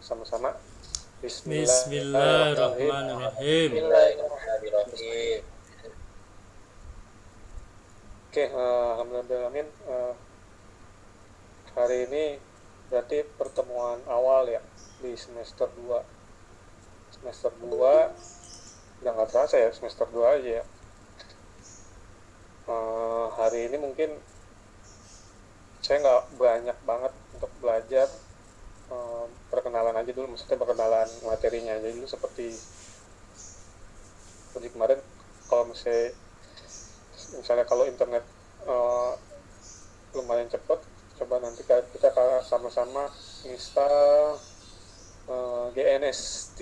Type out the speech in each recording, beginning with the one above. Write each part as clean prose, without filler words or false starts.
sama-sama. Bismillahirrahmanirrahim. Bismillahirrahmanirrahim. Bismillahirrahmanirrahim. Oke, alhamdulillah. Hari ini berarti pertemuan awal ya di semester 2. Semester 2 udah nggak terasa ya, semester 2 aja ya. Hari ini mungkin saya nggak banyak banget untuk belajar, perkenalan aja dulu, maksudnya perkenalan materinya aja dulu seperti kemarin. Kalau misalnya kalau internet lumayan cepat, coba nanti kita sama-sama install GNS3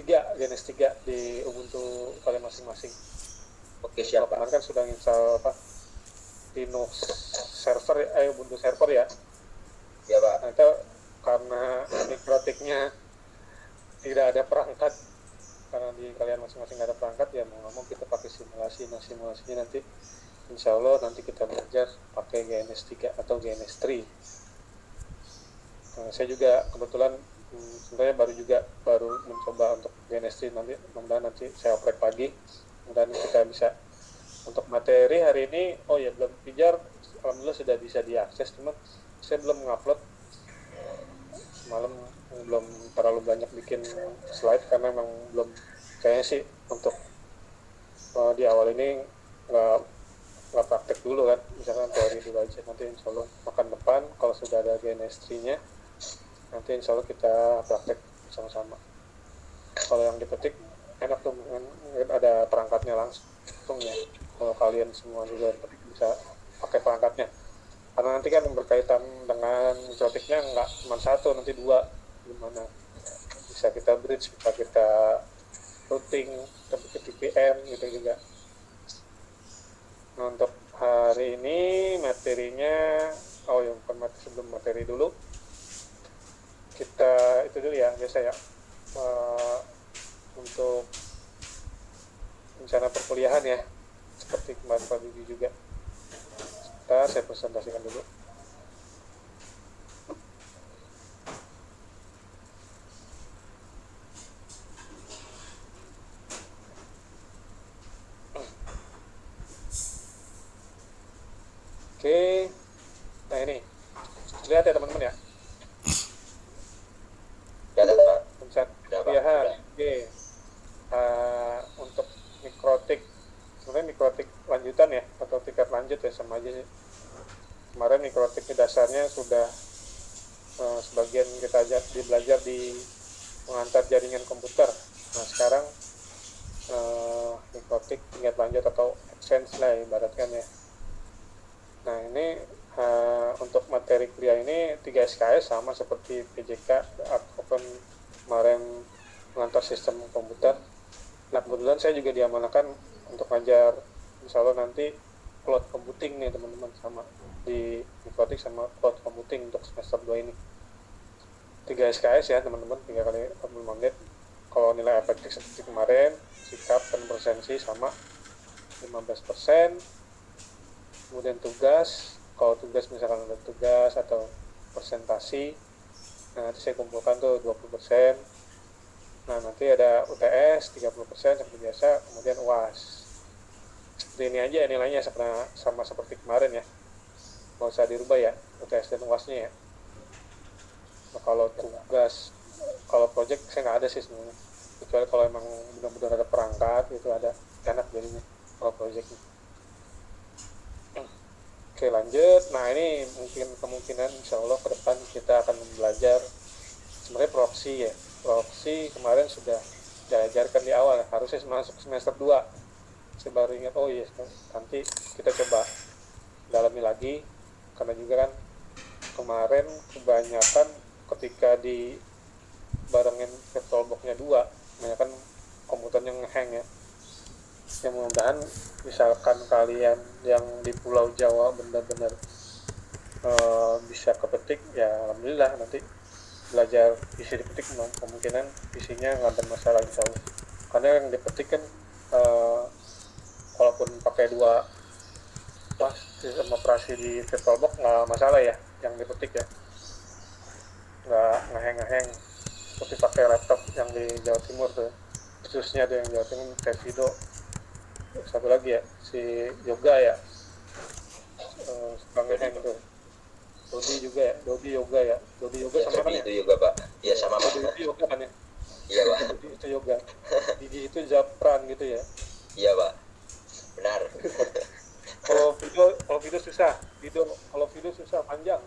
di Ubuntu kalian masing-masing. Oke, siap, Pak. Kemarin kan sudah install Linux server, Ubuntu server ya. Ya, Pak. Nah, itu karena mikrotiknya tidak ada perangkat, karena di kalian masing-masing nggak ada perangkat, ya mau nggak mau kita pakai simulasinya nanti. Insya Allah nanti kita belajar pakai GNS3 atau GNS3. Saya juga kebetulan sebenarnya baru mencoba untuk GNS3, mudah-mudahan nanti saya oprek lagi, mudah-mudahan kita bisa. Untuk materi hari ini, belum pijar, alhamdulillah sudah bisa diakses, cuman saya belum mengupload. Semalam belum terlalu banyak bikin slide karena memang belum, kayaknya sih untuk di awal ini nggak praktek dulu kan, misalkan teori dulu aja. Nanti insya Allah makan depan kalau sudah ada GNS3 nya, nanti insya Allah kita praktek sama-sama. Kalau yang dipetik enak tuh, ada perangkatnya langsung ya. Kalau kalian semua juga bisa pakai perangkatnya, karena nanti kan berkaitan dengan mikrotiknya nggak cuma satu, nanti dua. Gimana bisa kita bridge, bisa kita routing, kita bikin VPN gitu juga. Nah, untuk hari ini materinya, sebelum materi dulu, kita itu dulu ya, biasa ya, untuk rencana perkuliahan ya, seperti kemarin Pak Bibi juga. Saya presentasikan dulu. Oke, nah ini lihat ya teman-teman ya, Ya, Pak. rencana perkuliahan. Oke, untuk mikrotik, sebenarnya mikrotik lanjutan ya, atau tingkat lanjut ya, sama aja sih. Kemarin mikrotik dasarnya sudah sebagian kita belajar di pengantar jaringan komputer. Nah, sekarang mikrotik tingkat lanjut atau advance lah ibaratkan ya. Nah, ini untuk materi kuliah ini 3 SKS sama seperti PJK ataupun kemarin pengantar sistem komputer. Nah, kebetulan saya juga diamanahkan untuk ngajar, insya Allah nanti cloud computing nih teman-teman, sama di mikrotik sama cloud computing untuk semester 2 ini. 3 SKS ya teman-teman, 3 kali 45 menit. Kalau nilai efektif seperti kemarin, sikap dan presensi sama 15%. Kemudian tugas, kalau tugas misalkan ada tugas atau presentasi, nah nanti saya kumpulkan tuh 20%. Nah, nanti ada UTS 30% seperti biasa, kemudian UAS. Seperti ini aja nilainya, sama seperti kemarin ya, nggak usah dirubah ya UTS dan UASnya ya. Nah, kalau tugas, kalau project saya nggak ada sih sebenarnya, kecuali kalau emang benar-benar ada perangkat itu ada, enak jadinya kalau projectnya. Oke, lanjut. Nah, ini mungkin kemungkinan insya Allah ke depan kita akan belajar sebenarnya proxy ya. Proxy kemarin sudah diajarkan di awal, harusnya masuk semester 2. Saya baru ingat, nanti kita coba dalami lagi, karena juga kan kemarin kebanyakan ketika di barengin VirtualBox-nya 2, kebanyakan komputernya ngehang ya. Yang mudah-mudahan misalkan kalian yang di Pulau Jawa benar-benar bisa kepetik, ya alhamdulillah, nanti belajar PC dipetik kemungkinan PC-nya nggak bermasalah insya Allah. Karena yang dipetik kan walaupun pakai 2 sistem operasi di VirtualBox nggak masalah ya, yang dipetik ya nggak ngeheng-ngeheng. seperti pakai laptop yang di Jawa Timur tuh, khususnya ada yang Jawa Timur kayak Vido, satu lagi ya si Yoga ya, suka ngehang tuh. Dodi juga ya, Dodi Yoga ya, Dodi Yoga Ya, sama kan Febi ya? itu juga pak. Ya sama pak. Dodi itu yoga kan ya? Iya pak. Dodi itu yoga. Gigi itu Zapran gitu ya. Iya pak. Benar. Kalau video susah, kalau video susah panjang.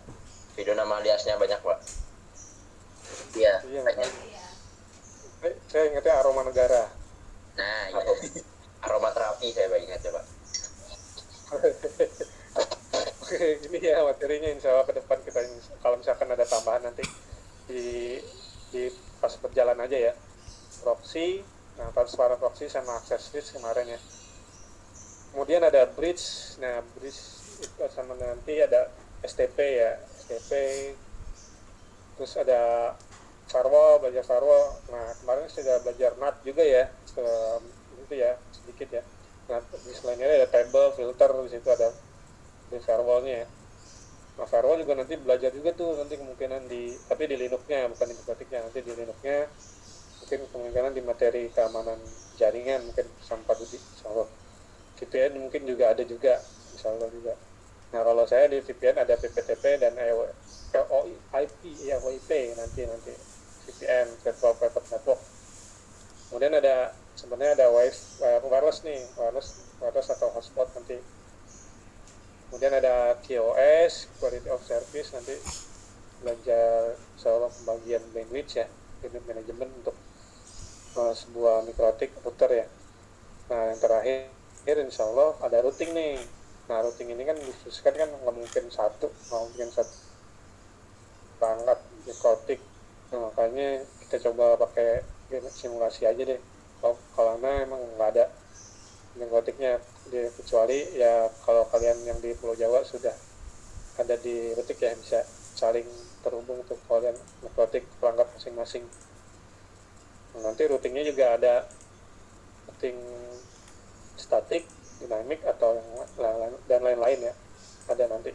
Video nama aliasnya banyak pak. Iya. Iya Banyak. makanya. Saya ingatnya Aroma Negara. Nah iya. Aromaterapi saya ingat ya pak. Oke, ini ya materinya insya Allah ke depan kita kalau misalkan ada tambahan nanti di pas berjalan aja ya. Proxy, nah transparan proxy sama access switch kemarin ya. Kemudian ada bridge, nah bridge itu sama nanti ada STP ya, STP, terus ada firewall, belajar firewall. Nah kemarin sudah belajar NAT juga ya, itu ya sedikit ya. Nah di selainnya ada table, filter, di situ ada di firewallnya ya. Nah firewall juga nanti belajar juga tuh nanti kemungkinan tapi di Linux-nya bukan di Informatiknya, nanti di Linux-nya mungkin kemungkinan di materi keamanan jaringan mungkin sampai di insyaallah. VPN mungkin juga ada juga insyaallah juga. Nah kalau saya di VPN ada PPTP dan OIP ya WIP nanti VPN Virtual Private Network. Kemudian ada sebenarnya ada wireless nih, wireless atau hotspot nanti. Kemudian ada QoS, Quality of Service, nanti belajar soal pembagian bandwidth ya, bandwidth management untuk sebuah mikrotik router ya. Nah yang terakhir insya Allah ada routing nih. Nah routing ini kan dikhususkan kan nggak mungkin satu perangkat mikrotik. Nah, makanya kita coba pakai simulasi aja deh. Kalau emang nggak ada mikrotiknya, kecuali ya kalau kalian yang di Pulau Jawa sudah ada di routing ya bisa saling terhubung untuk kalian mikrotik perangkat masing-masing. Nanti routingnya juga ada routing statik, dinamik atau dan lain-lain ya, ada nanti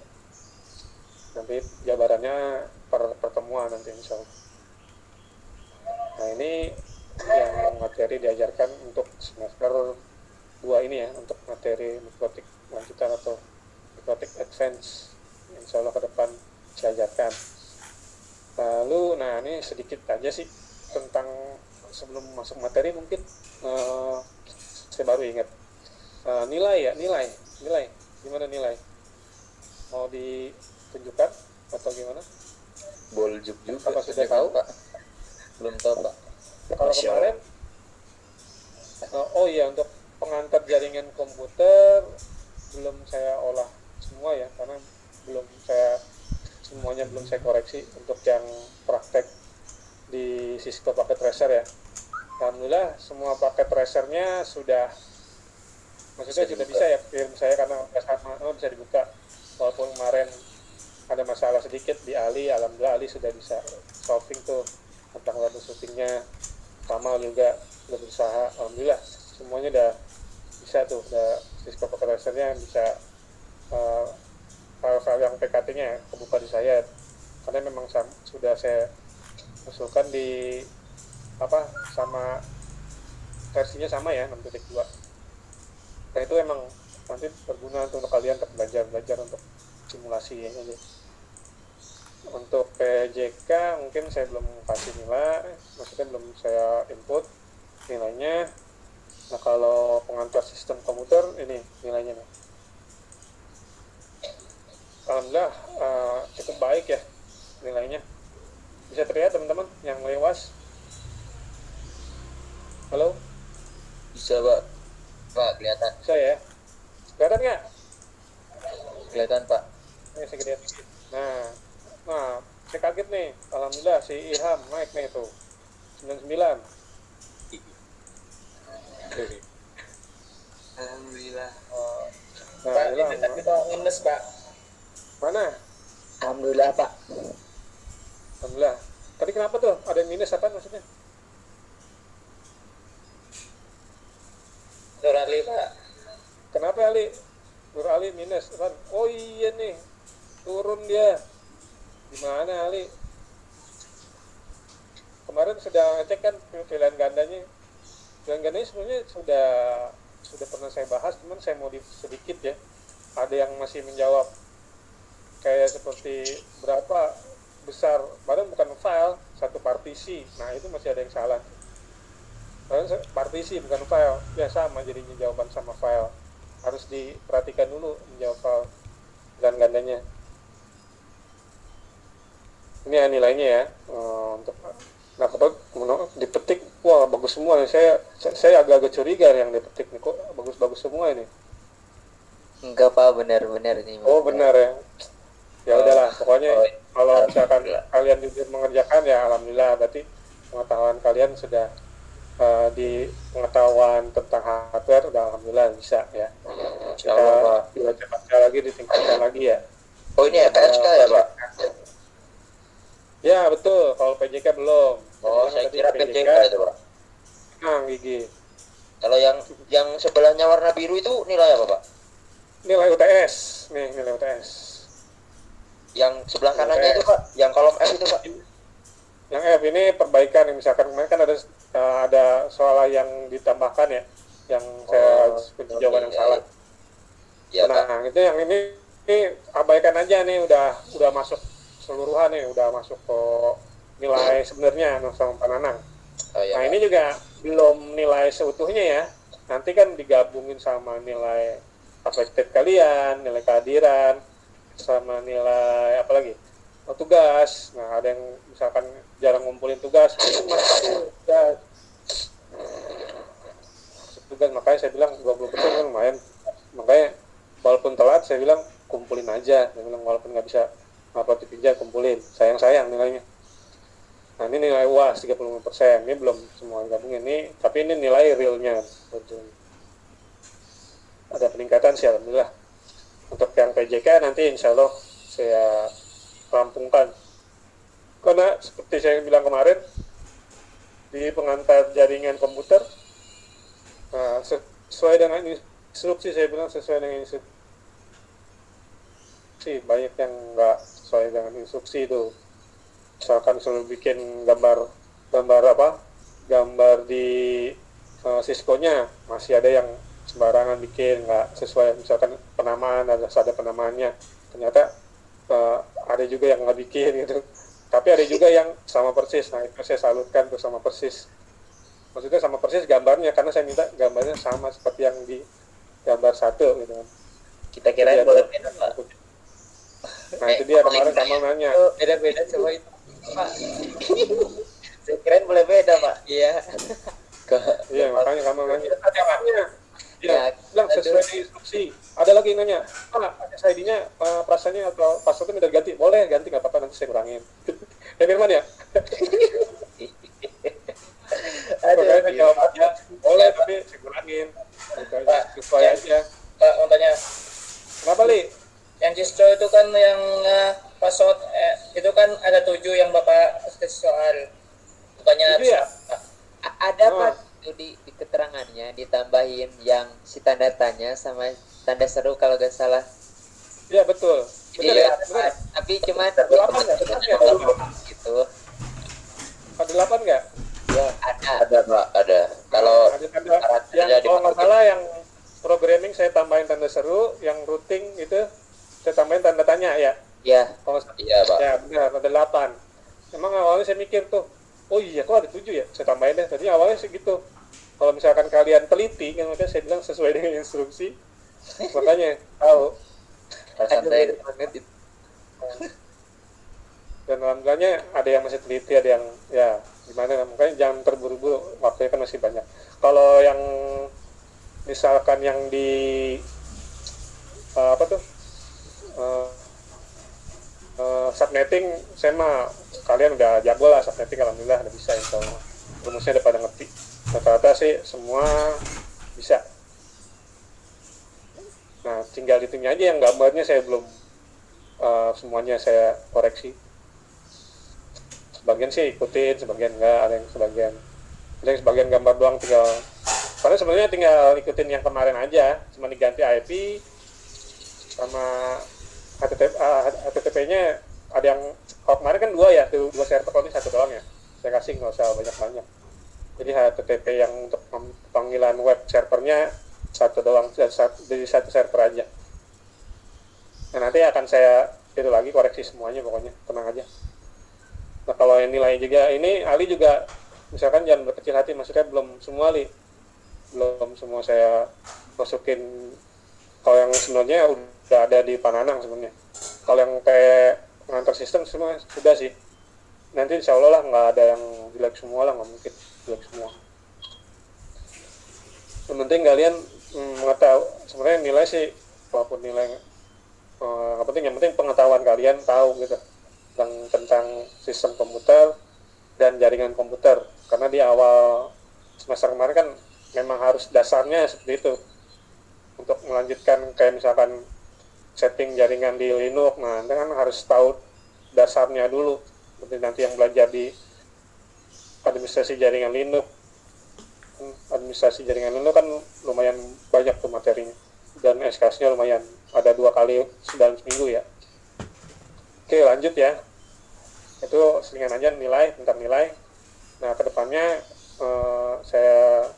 jabarannya pertemuan nanti insya Allah. Nah ini yang materi diajarkan untuk semester 2 ini ya, untuk materi mikrotik lanjutan atau mikrotik advance insya Allah ke depan diajarkan. Lalu nah ini sedikit aja sih tentang sebelum masuk materi mungkin saya baru ingat nilai gimana nilai mau ditunjukkan atau gimana? Boljuk juga. Apa sudah tahu pak? Belum tahu pak. Kalau kemarin oh iya untuk pengantar jaringan komputer belum saya olah semua ya, karena semuanya belum saya koreksi untuk yang praktek di Cisco paket tracer ya. Alhamdulillah semua paket tracernya sudah bisa ya kirim saya, karena bisa dibuka. Walaupun kemarin ada masalah sedikit di Ali, alhamdulillah Ali sudah bisa solving tuh tentang troubleshootingnya. Kamal juga udah berusaha, alhamdulillah semuanya udah bisa tuh, udah Cisco paket tracernya bisa file-file yang PKT-nya kebuka di saya, karena memang sudah saya usulkan di sama versinya sama ya 6.2. Nah itu emang nanti berguna untuk kalian untuk belajar untuk simulasi aja. Untuk PJK mungkin saya belum kasih nilai, maksudnya belum saya input nilainya. Nah kalau pengantar sistem komputer ini nilainya nih. Alhamdulillah cukup baik ya nilainya. Bisa terlihat teman-teman yang lewas? Halo? Bisa pak. Pak kelihatan. Bisa ya? Kelihatan nggak? Kelihatan pak. Ini saya lihat. Nah, saya kaget nih. Alhamdulillah si Ilham naik nih tuh 99. Alhamdulillah. Nah, Pak, Ilham. ini tapi mau ngenes pak. Mana? Alhamdulillah pak. Alhamdulillah. Tadi kenapa tuh? Ada yang minus apa maksudnya? Nur Ali pak. Kenapa Ali? Nur Ali minus kan? Oh iya nih, turun dia. Gimana Ali? kemarin sudah ngecek kan pilihan gandanya. Pilihan gandanya sebenarnya sudah pernah saya bahas, cuman saya modif sedikit ya. Ada yang masih menjawab kayak seperti berapa besar, padahal bukan file, satu partisi. Nah itu masih ada yang salah. Padahal partisi bukan file, ya sama jadinya jawaban sama file. Harus diperhatikan dulu menjawab file dan gandanya. Ini ya nilainya ya. Untuk nah kalau dipetik, wah bagus semua. Saya agak-agak curiga yang dipetik nih, kok bagus-bagus semua ini. Enggak Pak, benar-benar ini. Oh benar ya. Ya udahlah, pokoknya kalau misalkan kalian jujur mengerjakan ya alhamdulillah, berarti pengetahuan kalian sudah di pengetahuan tentang hardware udah alhamdulillah bisa ya. Kita baca lagi, ditingkatkan lagi ya. Oh ini FSK ya Pak? Ya betul, kalau PJK belum. Oh saya kira PJK itu Pak. Nah Gigi. Kalau yang sebelahnya warna biru itu nilai apa Pak? Nilai UTS, nih nilai UTS. Yang sebelah kanannya itu Pak, yang kolom F itu Pak. Yang F ini perbaikan, misalkan kemarin kan ada soal yang ditambahkan ya, yang saya kunci jawaban yang salah. Ya, nah itu yang ini abaikan aja nih, udah masuk keseluruhan nih, udah masuk ke nilai sebenarnya sama Pak Nanang. Oh, iya, nah ini juga belum nilai seutuhnya ya, nanti kan digabungin sama nilai kapasitas kalian, nilai kehadiran, sama nilai apa lagi? Tugas. Nah ada yang misalkan jarang ngumpulin tugas, tugas makanya saya bilang 20% kan lumayan, makanya walaupun telat saya bilang kumpulin aja, saya bilang walaupun nggak bisa apa dipinjam kumpulin, sayang nilainya. Nah ini nilai UAS 35%, ini belum semua gabungin ini, tapi ini nilai realnya. Ada peningkatan sih alhamdulillah. Untuk yang PJK nanti insya Allah saya rampungkan, karena seperti saya bilang kemarin di pengantar jaringan komputer, nah, sesuai dengan instruksi, saya bilang sesuai dengan instruksi. Banyak yang nggak sesuai dengan instruksi itu, misalkan suruh bikin gambar di Cisco-nya, masih ada yang sembarangan bikin, nggak sesuai, misalkan penamaan ada penamaannya, ternyata ada juga yang nggak bikin gitu, tapi ada juga yang sama persis. Nah itu saya salutkan tuh, sama persis, maksudnya sama persis gambarnya, karena saya minta gambarnya sama seperti yang di gambar satu gitu kan. Kita kirain boleh beda Pak. Nah itu dia kemarin Kamal nanya. Beda-beda coba itu Pak. Saya kirain boleh beda Pak. Iya. Iya makanya Kamal nanya. Ada apanya? Ya, bilang sesuai dengan instruksi. Ada lagi yang nanya, SID-nya perasaannya atau passwordnya udah ganti? Boleh ganti, nggak apa-apa, nanti saya kurangin. Ya Firman ya? Makanya saya jawab aja, boleh tapi saya kurangin. Sesuai aja. Pak, mau tanya, Kenapa Li? yang Cisco itu kan yang password itu kan ada 7 yang Bapak soal, bukannya Tujuh ya? Ada Pak itu di keterangannya ditambahin yang si tanda tanya sama tanda seru kalau nggak salah. Iya betul. Benar Iya, ya? Benar. tapi cuman Ada 8 nggak? Benar nggak? gitu. Ada 8 nggak? Ya, Ada Pak, ada. Kalau yang kalau nggak salah yang programming saya tambahin tanda seru, yang routing itu saya tambahin tanda tanya ya. ya. Kalau iya Pak. ya benar, ada 8. Emang awalnya saya mikir tuh, oh iya kok ada 7 ya, saya tambahin deh. Tadi awalnya segitu. Kalau misalkan kalian teliti, kan makanya saya bilang sesuai dengan instruksi, makanya tahu. Santai banget itu. Dan alhamdulillahnya ada yang masih teliti, ada yang ya gimana, makanya jangan terburu-buru, waktunya kan masih banyak. Kalau yang misalkan yang di subnetting, saya mah kalian udah jago lah subnetting, alhamdulillah udah bisa, insya Allah rumusnya udah pada ngerti, rata-rata sih semua bisa. Nah tinggal hitungnya aja, yang gambarnya saya belum semuanya saya koreksi, sebagian sih ikutin, sebagian enggak, ada yang sebagian gambar doang, tinggal karena sebenarnya tinggal ikutin yang kemarin aja, cuma diganti IP sama HTTP-nya ada yang, kalau kemarin kan 2 ya, 2 server, kalau ini 1 doang ya. saya kasih nggak usah banyak-banyak. Jadi HTTP yang untuk panggilan web servernya satu doang, dari satu server aja. Nah, nanti akan saya itu lagi koreksi semuanya, pokoknya tenang aja. Nah, kalau yang nilai juga ini Ali juga misalkan jangan berkecil hati, maksudnya belum semua saya masukin. Kalau yang sebenarnya udah ada di Pananang sebenarnya. Kalau yang kayak pengantar sistem semua sudah sih. Nanti insya Allah lah nggak ada yang jelek semua lah, nggak mungkin jelek semua. Yang penting kalian mengetahui sebenarnya nilai sih, walaupun nilai nggak penting, yang penting pengetahuan kalian tahu gitu tentang sistem komputer dan jaringan komputer. Karena di awal semester kemarin kan memang harus dasarnya seperti itu. Untuk melanjutkan kayak misalkan setting jaringan di Linux, nah itu kan harus tahu dasarnya dulu. Seperti nanti yang belajar di administrasi jaringan Linux. Administrasi jaringan Linux kan lumayan banyak tuh materinya. Dan SKS-nya lumayan, ada 2 kali dalam seminggu ya. Oke, lanjut ya. Itu selingan aja nilai, tentang nilai. Nah, kedepannya saya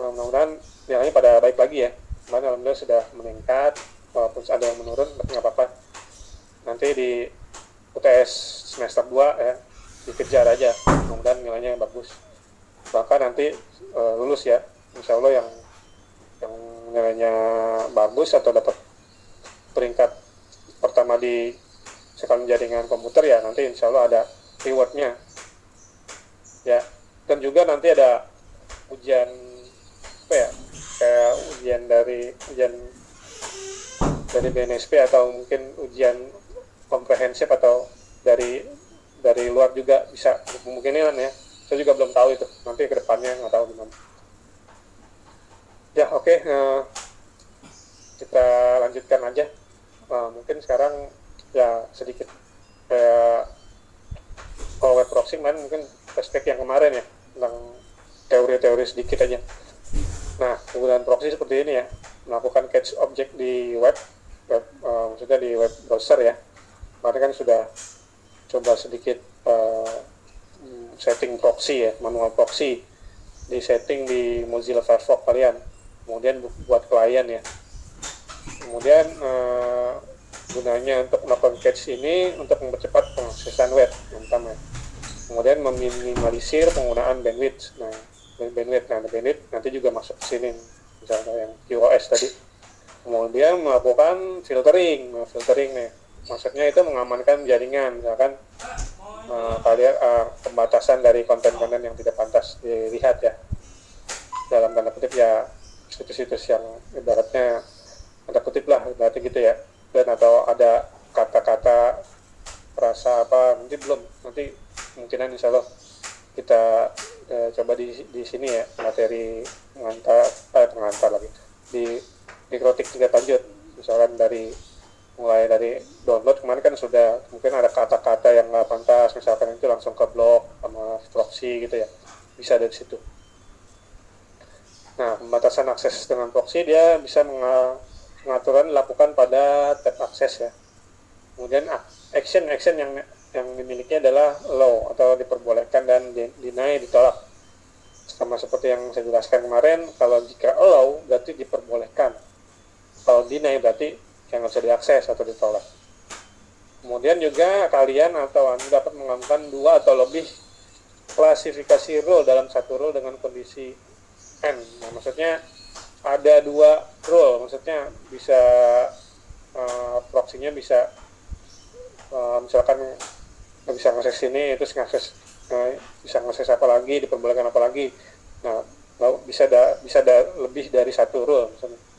mudah-mudahan nilainya pada baik lagi ya. Kemarin alhamdulillah sudah meningkat, walaupun ada yang menurun, tapi nggak apa-apa. Nanti di UTS semester 2 ya, dikejar aja, mudah-mudahan nilainya bagus. Bahkan nanti lulus ya, insya Allah yang nilainya bagus atau dapat peringkat pertama di sekolah jaringan komputer ya, nanti insya Allah ada rewardnya ya. Dan juga nanti ada ujian apa ya, kayak ujian dari BNSP atau mungkin ujian komprehensif atau dari luar juga bisa, kemungkinan ya. Saya juga belum tahu itu, nanti ke depannya nggak tahu gimana. Ya oke, kita lanjutkan aja. Mungkin sekarang ya sedikit kayak kalau web proxy mungkin aspek yang kemarin ya, tentang teori-teori sedikit aja. Nah, penggunaan proxy seperti ini ya, melakukan catch object di web maksudnya di web browser ya. Kemarin kan sudah coba sedikit setting proxy ya, manual proxy di setting di Mozilla Firefox kalian, kemudian buat klien ya. Kemudian gunanya untuk melakukan catch ini untuk mempercepat pengaksesan web yang pertama. Kemudian meminimalisir penggunaan bandwidth. Nah, bandwidth nanti juga masuk ke sini, misalnya yang QoS tadi. Kemudian melakukan filtering nih. Maksudnya itu mengamankan jaringan, misalkan kalian pembatasan dari konten-konten yang tidak pantas dilihat ya. Dalam tanda kutip ya, situs-situs yang ibaratnya tanda kutip lah, berarti gitu ya. Dan atau ada kata-kata rasa apa, nanti kemungkinan insya Allah kita coba di sini ya, materi pengantar lagi di Mikrotik tingkat lanjut, misalkan mulai dari download kemarin kan sudah mungkin ada kata-kata yang nggak pantas, misalkan itu langsung ke blog sama proxy gitu ya, bisa dari situ. Nah, pembatasan akses dengan proxy dia bisa pengaturan dilakukan pada tab akses ya. Kemudian action yang dimiliki adalah allow atau diperbolehkan, dan deny ditolak. Sama seperti yang saya jelaskan kemarin, kalau jika allow berarti diperbolehkan, kalau deny berarti yang nggak bisa diakses atau ditolak. Kemudian juga kalian atau Anda dapat mengamankan 2 atau lebih klasifikasi role dalam satu role dengan kondisi N. Nah, maksudnya ada 2 role, maksudnya bisa proxy-nya bisa misalkan bisa ngakses sini, terus bisa ngakses apa lagi, diperbolehkan apa lagi. Nah, bisa lebih dari satu role misalnya.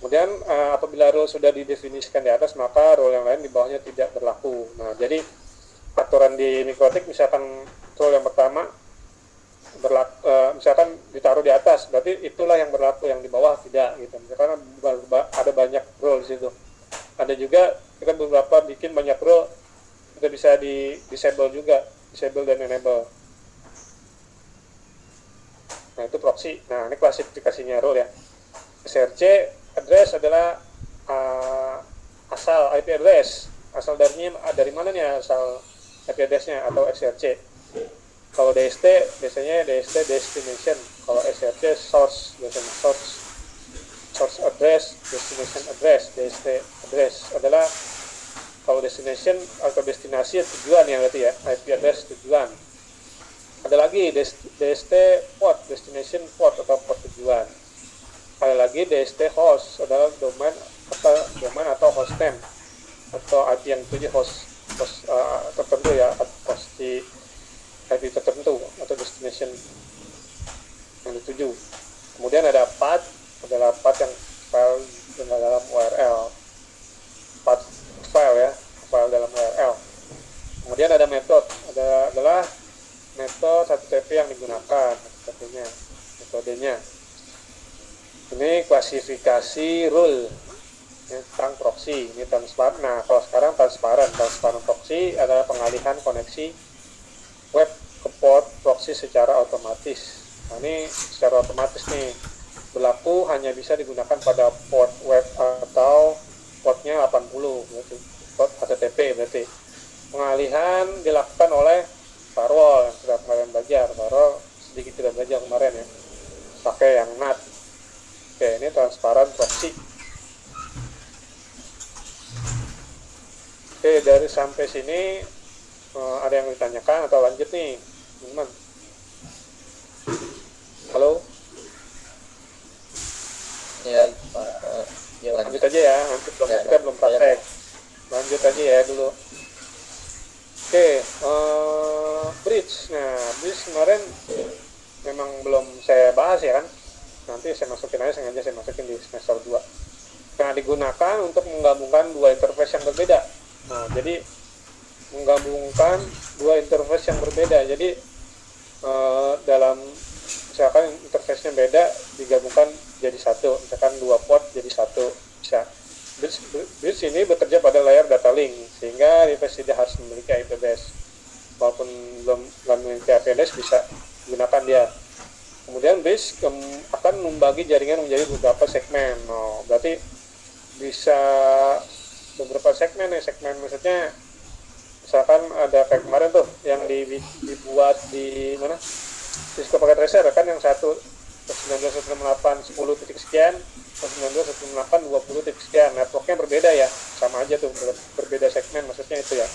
Kemudian apabila role sudah didefinisikan di atas, maka role yang lain di bawahnya tidak berlaku. Nah, jadi aturan di Mikrotik misalkan role yang pertama misalkan ditaruh di atas, berarti itulah yang berlaku, yang di bawah tidak gitu. Karena ada banyak role di situ. Ada juga kita beberapa bikin banyak role, kita bisa di disable juga, disable dan enable. Nah, itu proxy. Nah, ini klasifikasinya role ya. SRC address adalah asal IP address. Asal dari mana nih asal IP address-nya atau SRC. Kalau DST biasanya DST destination, kalau SRC source, biasanya source address, destination address. DST address adalah kalau destination atau destinasi tujuan ya berarti ya, IP address tujuan. Ada lagi DST port, destination port atau port tujuan. Ada lagi DST host adalah domain atau host name atau IP yang tuju host tertentu ya, host di IP tertentu atau destination yang dituju. Kemudian ada path, adalah path yang file dalam URL, path file ya, file dalam URL. Kemudian ada metode, adalah metode HTTP yang digunakan, metodenya. Ini klasifikasi rule ya, tentang proxy. Ini transparan. Nah, kalau sekarang transparan proxy adalah pengalihan koneksi web ke port proxy secara otomatis. Nah, ini secara otomatis nih berlaku, hanya bisa digunakan pada port web atau portnya 80 berarti port HTTP berarti. Pengalihan dilakukan oleh firewall yang sudah kemarin belajar, firewall sedikit tidak belajar kemarin ya, pakai yang NAT. Oke, ini transparan proxy. Oke, dari sampai sini ada yang ditanyakan atau lanjut nih, teman-teman? Halo? Ya, ya Lanjut aja ya, nanti kita belum praktek. Lanjut aja ya dulu. Oke, bridge. Nah, bridge kemarin memang belum saya bahas ya kan. Nanti saya masukin aja, sengaja saya masukin di semester 2. Nah, digunakan untuk menggabungkan dua interface yang berbeda. Nah, jadi menggabungkan dua interface yang berbeda. Jadi dalam misalkan interface-nya beda digabungkan jadi satu, misalkan dua port jadi satu bisa. Bridge ini bekerja pada layar data link sehingga device tidak harus memiliki IP address. Walaupun belum memiliki IP address bisa gunakan dia. Kemudian bridge akan membagi jaringan menjadi beberapa segmen. Oh, berarti bisa beberapa segmen ya. Segmen maksudnya misalkan ada kayak kemarin tuh yang dibuat di mana Cisco Packet Tracer kan, yang satu 19.168 10 titik sekian, 19.168 20 titik sekian, networknya berbeda ya, sama aja tuh, berbeda segmen maksudnya itu ya,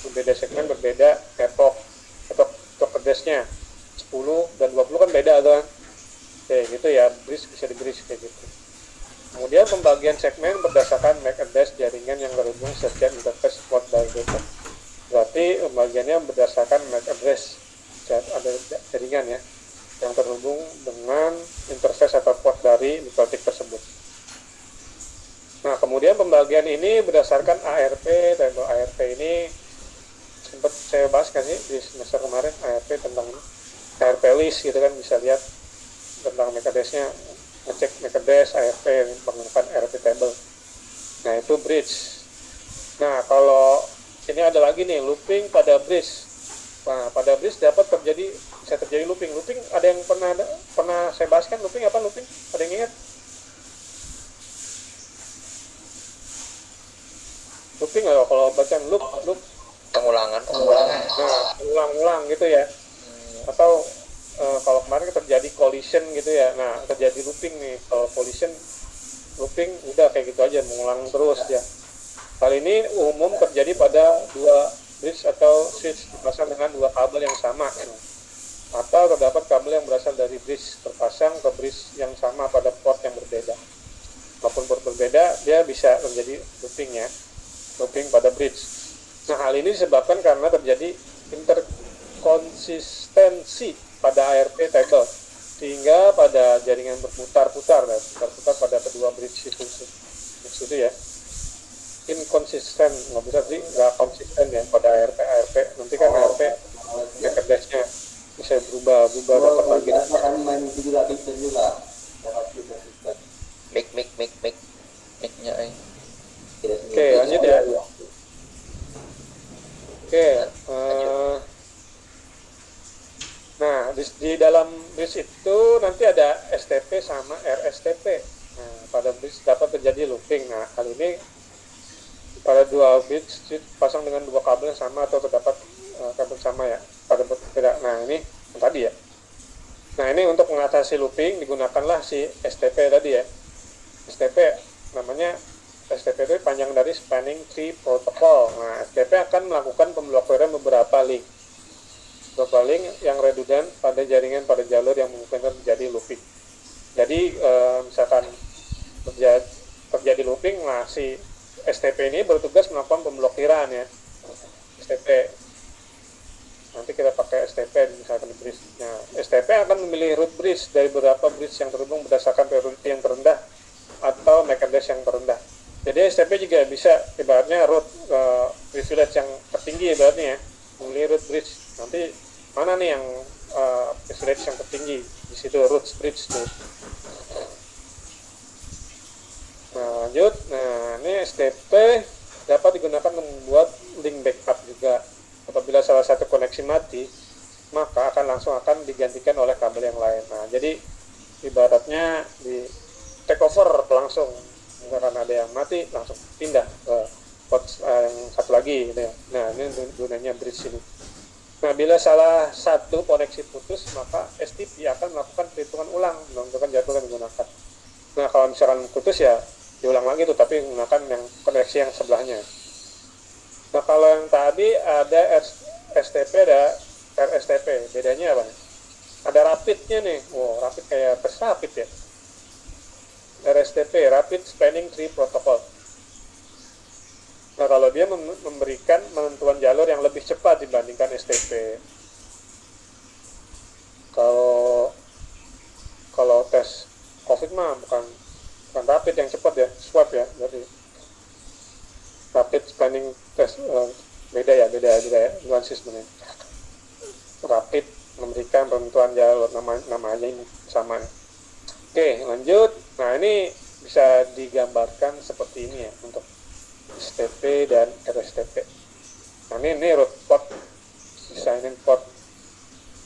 berbeda segmen berbeda network atau address-nya 10 dan 20 kan beda tuh kan, kayak gitu ya, bridge bisa di bridge kayak gitu. Kemudian pembagian segmen berdasarkan MAC address jaringan yang terhubung setiap interface port dari data. Berarti pembagiannya berdasarkan MAC address, ada jaringan ya yang terhubung dengan interface atau port dari mikrotik tersebut. Nah, kemudian pembagian ini berdasarkan ARP. Table ARP ini sempat saya bahas kan sih di semester kemarin, ARP tentang ARP list gitu kan, bisa lihat tentang MAC address-nya, ngecek MAC address ARP menggunakan ARP table. Nah, itu bridge. Nah, kalau ini ada lagi nih, looping pada bridge. Nah, pada bridge bisa terjadi looping. Looping ada yang pernah saya bahas kan, looping apa looping? Ada yang ingat? Looping kalau bacaan loop Pengulangan. Nah, ulang-ulang gitu ya. Atau kalau kemarin terjadi collision gitu ya. Nah, terjadi looping nih. Kalau collision, looping udah kayak gitu aja, mengulang terus ya. Hal ini umum terjadi pada dua bridge atau switch dipasang dengan dua kabel yang sama, atau terdapat kabel yang berasal dari bridge terpasang ke bridge yang sama pada port yang berbeda. Walaupun port berbeda, dia bisa terjadi looping ya, looping pada bridge. Nah, hal ini disebabkan karena terjadi interkonsistensi pada ARP table, sehingga pada jaringan berputar-putar pada kedua bridge itu ya. Inkonsisten, nggak konsisten ya pada ARP. Nanti kan ARP MAC address-nya bisa berubah dapat lagi. Mic-nya Oke, lanjut ya. Oke, nah di dalam bridge itu nanti ada STP sama RSTP. Nah, pada bridge dapat terjadi looping. Nah, kali ini pada dua bridge pasang dengan dua kabel yang sama atau terdapat kabel sama ya. pada tidak. Nah ini yang tadi ya. Nah ini untuk mengatasi looping digunakanlah si STP tadi ya. STP namanya STP itu panjang dari Spanning Tree Protocol. Nah STP akan melakukan pemblokiran beberapa link yang redundant pada jaringan pada jalur yang mungkin terjadi looping. Jadi misalkan terjadi looping, nah si STP ini bertugas melakukan pemblokiran ya. STP nanti kita pakai STP misalkan di bridge. Nah, STP akan memilih route bridge dari beberapa bridge yang terhubung berdasarkan priority yang terendah atau MAC address yang terendah. Jadi STP juga bisa ibaratnya route privilege yang tertinggi ibaratnya ya, memilih route bridge. Nanti mana nih yang privilege yang tertinggi, di situ route bridge tuh. Nah lanjut, nah ini STP dapat digunakan membuat link backup juga. Apabila salah satu koneksi mati, maka akan digantikan oleh kabel yang lain. Nah, jadi ibaratnya di take over langsung, karena ada yang mati langsung pindah ke port yang satu lagi gitu ya. Nah, ini gunanya bridge ini. Nah, bila salah satu koneksi putus, maka STP akan melakukan perhitungan ulang menentukan jadwal yang digunakan. Nah, kalau misalkan putus ya diulang lagi tuh, tapi menggunakan yang koneksi yang sebelahnya. Nah kalau yang tadi ada STP, ada RSTP, bedanya apa nih? Ada rapidnya nih, wow rapid kayak tes rapid ya. RSTP, Rapid Spanning Tree Protocol. Nah kalau dia memberikan penentuan jalur yang lebih cepat dibandingkan STP. Kalau tes COVID mah bukan rapid yang cepat ya, swab ya, jadi rapid spanning test beda ya nuansis sebenarnya. Rapid memberikan penentuan jalur, namanya ini sama. Oke lanjut. Nah ini bisa digambarkan seperti ini ya untuk STP dan RSTP. Nah ini route port, designing port,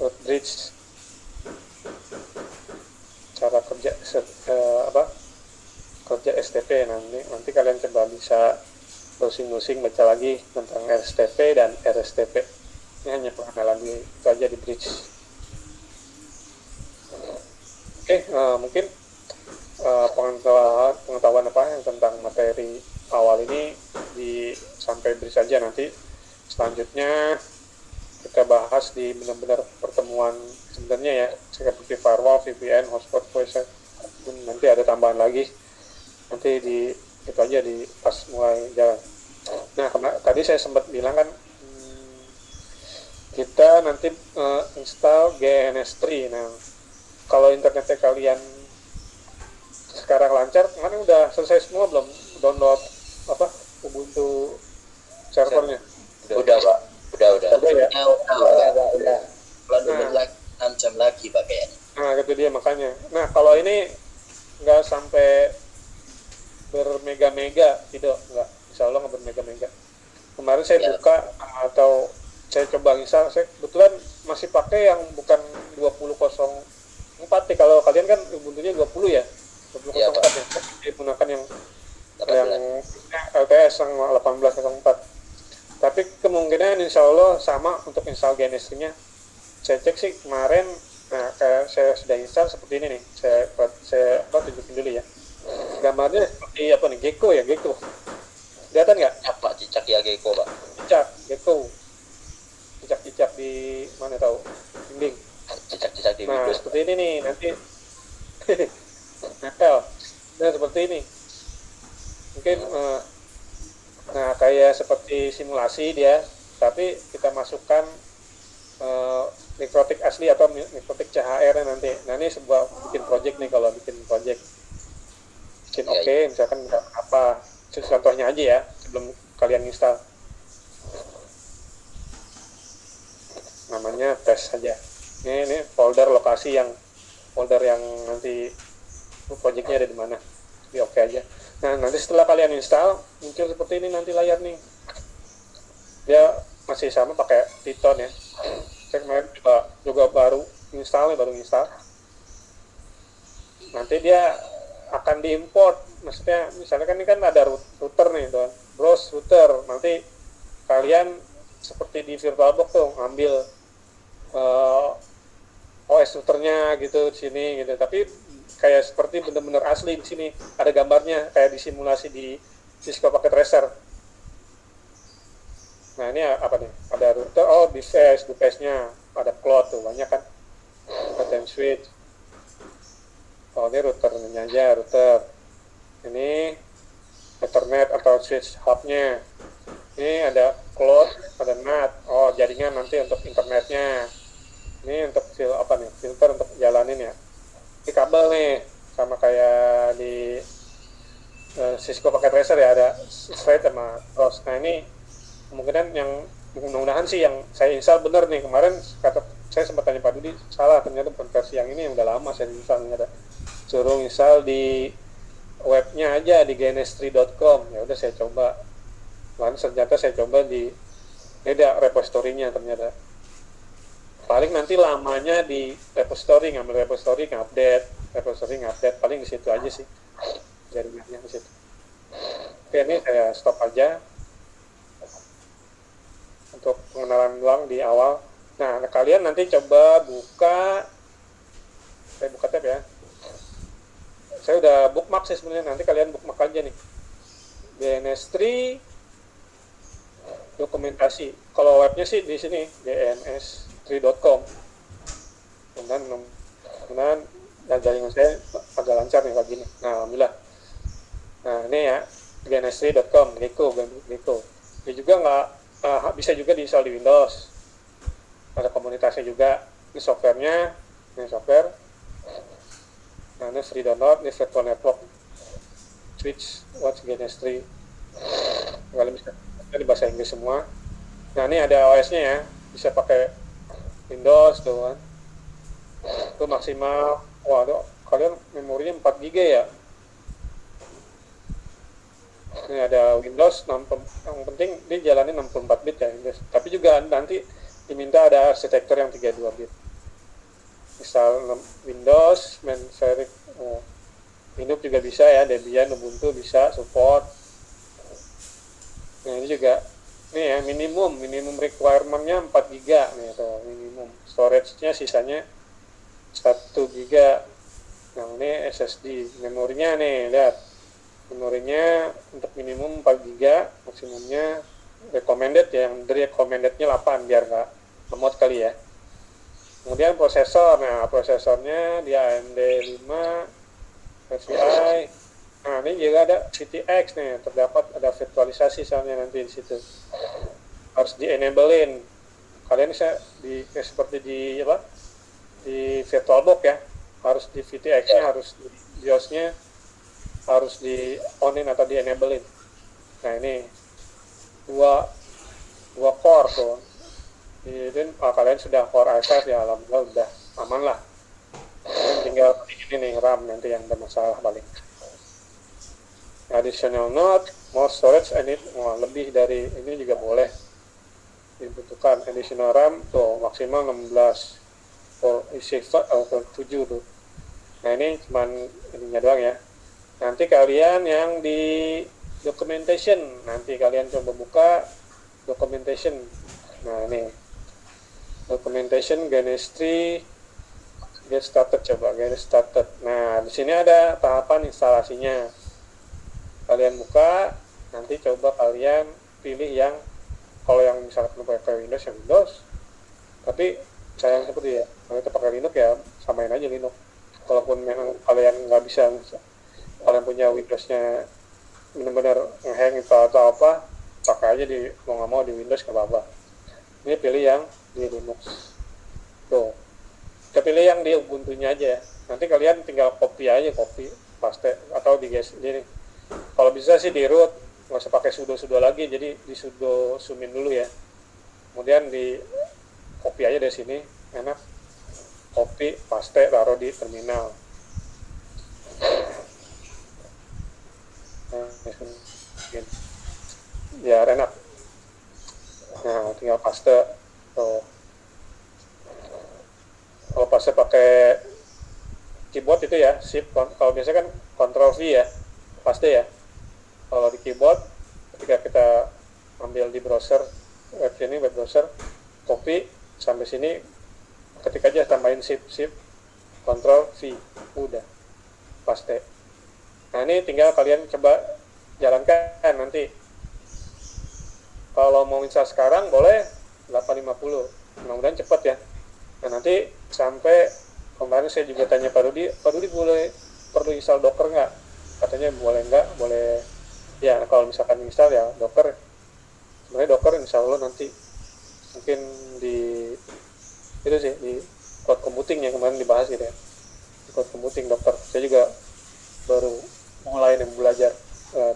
route bridge, cara kerja kerja STP. Nanti kalian coba bisa browsing baca lagi tentang RSTP dan RSTP. Ini hanya pengenalan itu aja di bridge. Mungkin pengetahuan apa yang tentang materi awal ini sampai bridge saja. Nanti selanjutnya kita bahas di benar-benar pertemuan sebenarnya ya, seperti firewall, VPN, hotspot, voice. Nanti ada tambahan lagi. Nanti itu aja di pas mulai jalan. Nah tadi saya sempat bilang kan kita nanti install GNS3. Nah kalau internetnya kalian sekarang lancar, kemarin udah selesai semua belum download Ubuntu servernya? Udah Pak, udah ya? Udah. Kalau dulu lagi 6 jam lagi Pak kayaknya. Nah itu dia makanya. Nah kalau ini nggak sampai bermega-mega, tidak, enggak, insya Allah nggak bermega-mega. Kemarin saya buka atau saya coba install, saya kebetulan masih pakai yang bukan 20.04 nih. Kalau kalian kan Ubuntunya 20 ya, 20.04 ya, saya gunakan yang LTS yang 18.04. Tapi kemungkinan insya Allah sama untuk install GNS-nya. Saya cek sih kemarin, nah kayak saya sudah install seperti ini nih. Saya tunjukin dulu ya. Gambarnya seperti apa nih, gecko ya, gecko. Kelihatan nggak? Apa cicak ya gecko Pak? Gecko. Cicak di mana tahu? Dinding. Cicak di Nah Windows. seperti ini nih nanti. Nempel. Nah seperti ini. Mungkin nah kayak seperti simulasi dia, tapi kita masukkan mikrotik asli atau mikrotik CHR nanti. Nah ini sebuah bikin project nih, kalau bikin project misalkan apa contohnya aja ya sebelum kalian install, namanya tes saja. Ini folder lokasi yang nanti projectnya ada di mana, di oke aja. Nah nanti setelah kalian install muncul seperti ini nanti layar nih, dia masih sama pakai Python ya. Saya kemarin juga baru install. Nanti dia akan diimport, maksudnya misalnya kan ini kan ada router nih tuan, browse router. Nanti kalian seperti di VirtualBox tuh ngambil uh, OS routernya gitu di sini gitu. Tapi kayak seperti benar-benar asli di sini ada gambarnya kayak disimulasi di Cisco Packet Tracer. Nah ini apa nih? Ada router, device-nya ada cloud tuh banyak kan, dan switch. Oh ini routernya aja, router. Ini Ethernet atau switch hubnya. Ini ada cloud, ada NAT. Oh jaringan nanti untuk internetnya. Ini untuk filter untuk jalanin ya. Ini kabel nih, sama kayak di Cisco Packet Tracer ya, ada straight sama cross. Nah ini kemungkinan yang mudah-mudahan sih yang saya install bener nih. Kemarin kata saya sempat tanya Pak Dudi, salah, ternyata bukan versi yang ini, yang udah lama saya install. Ada suruh install di webnya aja di gns3.com. Ya udah saya coba. Lalu ternyata saya coba di ada repository-nya ternyata. Paling nanti lamanya di repository, ngambil repository, ngupdate, paling di situ aja sih jaringannya di situ. Oke, ini saya stop aja untuk pengenalan doang di awal. Nah, kalian nanti coba saya buka tab ya. Saya udah bookmark sih sebenarnya, nanti kalian bookmark aja nih. DNS3 dokumentasi. Kalau webnya sih di sini dns3.com. Kemudian dan jaringan saya agak lancar nih lagi nih. Nah, alhamdulillah. Nah, ini ya dns3.com, Gecko. Dia juga bisa juga diinstal di Windows. Ada komunitasnya juga. Ini softwarenya, ini software. Nah, ini free download, ini virtual network. Switch, watch DNS3. Kalian bisa di bahasa Inggris semua. Nah, ini ada OS-nya ya. Bisa pakai Windows tuh kan. Itu maksimal. Wah, tuh, kalian memorinya 4 GB ya. Ini ada Windows, yang penting dia jalanin 64 bit ya. Tapi juga nanti diminta ada arsitektur yang 32 bit. Misal Windows, Linux juga bisa ya, Debian, Ubuntu bisa support. Nah ini juga, ini ya minimum requirement-nya 4 GB nih tuh, minimum. Storage-nya sisanya 1 GB. Nah ini SSD, memorinya nih, lihat. Memorinya untuk minimum 4 GB, maksimumnya recommended ya, yang dari recommended-nya 8 biar nggak lemot kali ya. Kemudian prosesor, nah prosesornya di AMD 5 FPI. Nah ini juga ada VTX nih, terdapat ada virtualisasi soalnya nanti di situ. Harus di-enablein. Kalian bisa seperti di VirtualBox ya, harus di VTX-nya, harus di BIOS-nya harus di on-in atau di-enablein. Nah ini dua core tuh. Jadi kalian sudah core i5 ya, alhamdulillah udah aman lah. Kalian tinggal ini nih RAM nanti yang bermasalah paling. Additional node, more storage, lebih dari ini juga boleh dibutuhkan. Additional RAM tuh maksimal 16 for i7 tuh. Nah ini cuman ininya doang ya. Nanti kalian yang di documentation, nanti kalian coba buka documentation. Nah ini documentation GNS3 get started, coba get started. Nah di sini ada tahapan instalasinya. Kalian buka, nanti coba kalian pilih yang, kalau yang misalkan pakai Windows ya Windows. Tapi sayang seperti ya, kalau kita pakai Linux ya samain aja Linux. Kalaupun memang kalian nggak bisa, kalian punya Windows-nya benar-benar nge-hang atau apa, pakai aja mau nggak mau di Windows nggak apa-apa. Ini pilih yang di Linux. Tuh, kita pilih yang di Ubuntu-nya aja. Nanti kalian tinggal copy paste atau di ini. Kalau bisa sih di root, nggak usah pakai sudo lagi, jadi di sudo sumin dulu ya. Kemudian di copy aja dari sini, enak. Copy, paste, taruh di terminal. Ya enak. Nah tinggal paste tuh. Kalau paste pakai keyboard itu ya shift, kalau biasanya kan Ctrl V ya paste ya. Kalau di keyboard ketika kita ambil di browser web browser, copy sampai sini ketik aja tambahin shift Ctrl V, udah paste. Nah ini tinggal kalian coba jalankan nanti. Kalau mau install sekarang boleh 850, mudah-mudahan cepat ya. Nah nanti sampai kemarin saya juga tanya Pak Rudi boleh perlu install Docker nggak? Katanya boleh nggak, boleh. Ya kalau misalkan install ya Docker. Sebenarnya Docker insya Allah nanti mungkin di itu sih di cloud computing yang kemarin dibahas gitu ya. Di cloud computing Docker. Saya juga baru mulai nih belajar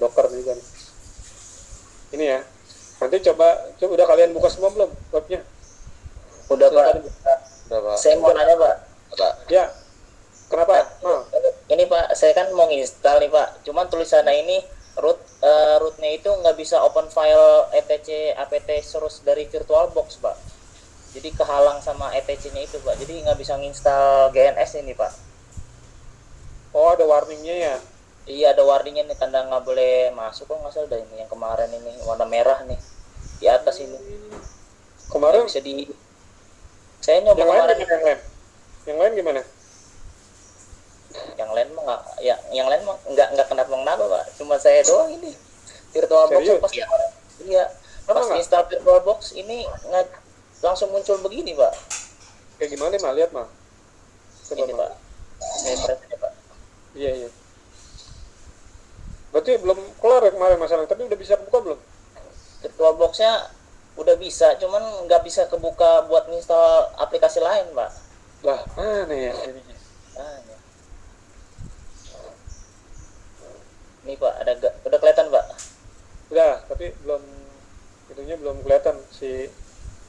Docker juga nih. Ini ya. Nanti coba udah kalian buka semua belum webnya? Udah Pak. Udah, Pak. Saya mau nanya Pak. Pak. Ya. Kenapa? Ini Pak, saya kan mau install nih Pak. Cuman tulisannya ini rootnya itu nggak bisa open file etc apt source dari VirtualBox Pak. Jadi kehalang sama etc-nya itu Pak. Jadi nggak bisa nginstal GNS ini Pak. Oh ada warningnya ya? Iya ada warningnya nih, tanda nggak boleh masuk kok nggak salah dah ini yang kemarin ini warna merah nih di atas ini. Kemarin Nggak bisa di. Saya nyoba yang lain kemarin. gimana? Yang lain gimana? Yang lain mah nggak, ya yang lain mah nggak kenapa Pak. Cuma saya doang ini VirtualBox Serius? pas iya pas Nggak? install VirtualBox ini nggak langsung muncul begini Pak. Kayak gimana mah? Lihat mah. Coba Ini mah. Pak. Saya press ya Pak. Iya. Berarti belum kelar ya kemarin masalah, tapi udah bisa buka belum? VirtualBox-nya udah bisa, cuman nggak bisa kebuka buat install aplikasi lain Pak. Lah, mana ya ininya? Nah, ya. Ini Pak, udah kelihatan Pak. Udah, tapi itunya belum kelihatan si.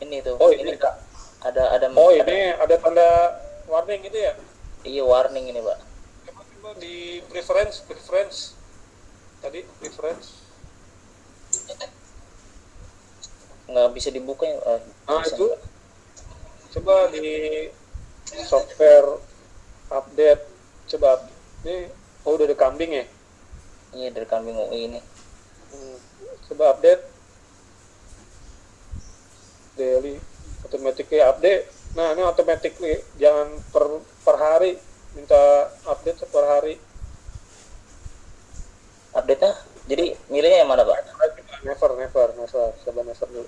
Ini tuh. Oh, ini. Kak. Ada Oh, ini ada tanda warning gitu ya? Iya warning ini Pak. Coba di preference. Tadi preference. Nggak bisa dibuka ya. Nah, Bisa. itu. Coba di software update. Coba ini udah ada kambing ya? Iya dari kambing UI ini. Coba update daily automatically update. Nah ini automatically, jangan per hari, minta update per hari. Update-nya jadi milihnya yang mana Pak? Never coba never dulu.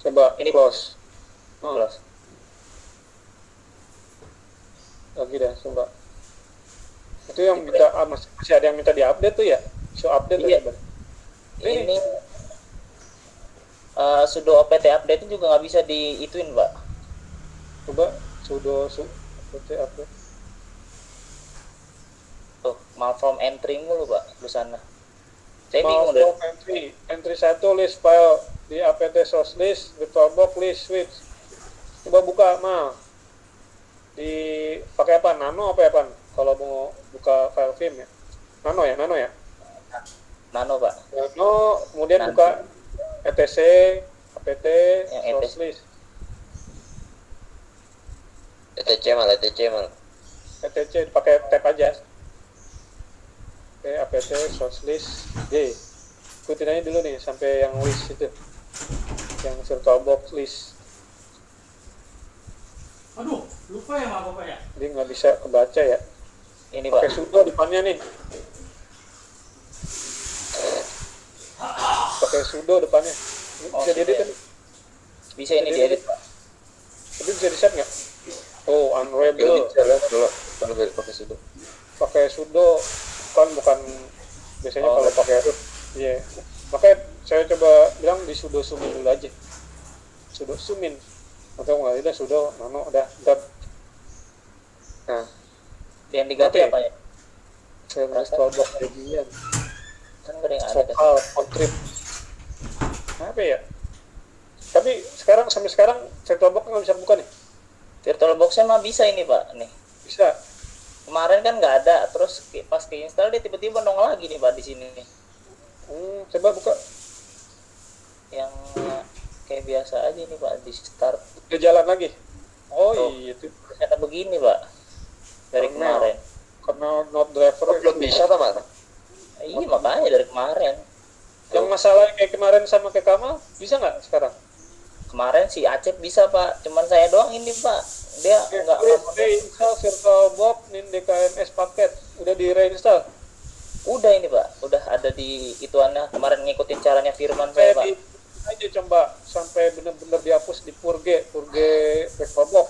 Coba Ini close Terus. lagi dah, coba itu yang minta masih ada yang minta diupdate tuh ya, show update Iya. ya, Bang? Ini sudo apt update juga nggak bisa diituin Pak. Coba sudo update. Tuh malform entry mulu Pak tulisannya. Saya bingung deh. Malform entry 1 list file di apt source list, VirtualBox list switch. Coba buka mal di pakai apa, nano apa ya Pan kalau mau buka file vim ya? Nano ya Nano Pak. Nano, kemudian Nanti. buka etc apt Yang source list ETC mal. etc pakai tab aja. Oke, apt source list D, ikutin aja dulu nih sampai yang list itu, yang VirtualBox list. Aduh, lupa ya sama Bapak ya? Dia nggak bisa kebaca ya, Ini pakai Pak. sudo depannya nih, pakai sudo depannya. Ini Oh, bisa sudo diedit ya. kan? Bisa ini diedit Pak. Tapi bisa di set nggak? Oh, unreadable. Dulu jalan dulu baru pakai sudo. Pakai sudo bukan biasanya Oh, kalau pakai root. Iya. Makanya saya coba bilang di sudo sumin dulu aja. Sudo sumin. Atau nggak ada sudo nano udah ntar. Nah, Yang diganti Oke. apa ya? saya VirtualBox bagian Kan nggak ada yang ada kan. vokal contrib. Apa ya? Tapi sampai sekarang VirtualBox nggak bisa buka nih. VirtualBox-nya mah bisa ini Pak. Nih. Bisa. Kemarin kan nggak ada, terus pas keinstall dia tiba-tiba nongol lagi nih Pak di sini nih. Coba buka. Yang kayak biasa aja nih Pak di start. Udah jalan lagi. Oh Tuh. iya itu. Ternyata begini Pak. Dari Kernel. kemarin. Karena not driver Belum bisa tuh mal. Iya makanya dari kemarin. Yang masalah kayak kemarin sama ke Kamal bisa nggak sekarang? Kemarin si Acep bisa Pak, cuman saya doang ini Pak. Dia nggak Install VirtualBox nin DKMS paket udah di reinstall. udah ini Pak, udah ada di ituannya. Kemarin ngikutin caranya Firman saya Pak. Di aja coba sampai benar-benar dihapus di purge VirtualBox.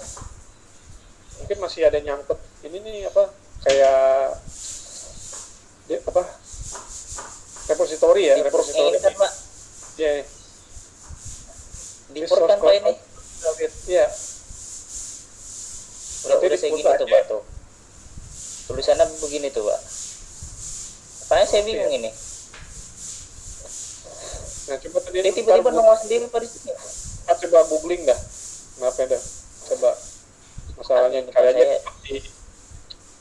Mungkin masih ada nyangkut ini nih apa kayak apa repository ya, repository Ini kan Pak, ya. di port kan Pak ini. Iya. Udah Berarti saya di gini port tuh aja. Pak tuh. Tulisannya begini tuh Pak. Makanya saya bingung ini. Nah, coba tadi Dia tiba-tiba nongol sendiri Pak di sini. coba googling dah. Kenapa dah? Coba masalahnya Ini, Pak, kayaknya saya- di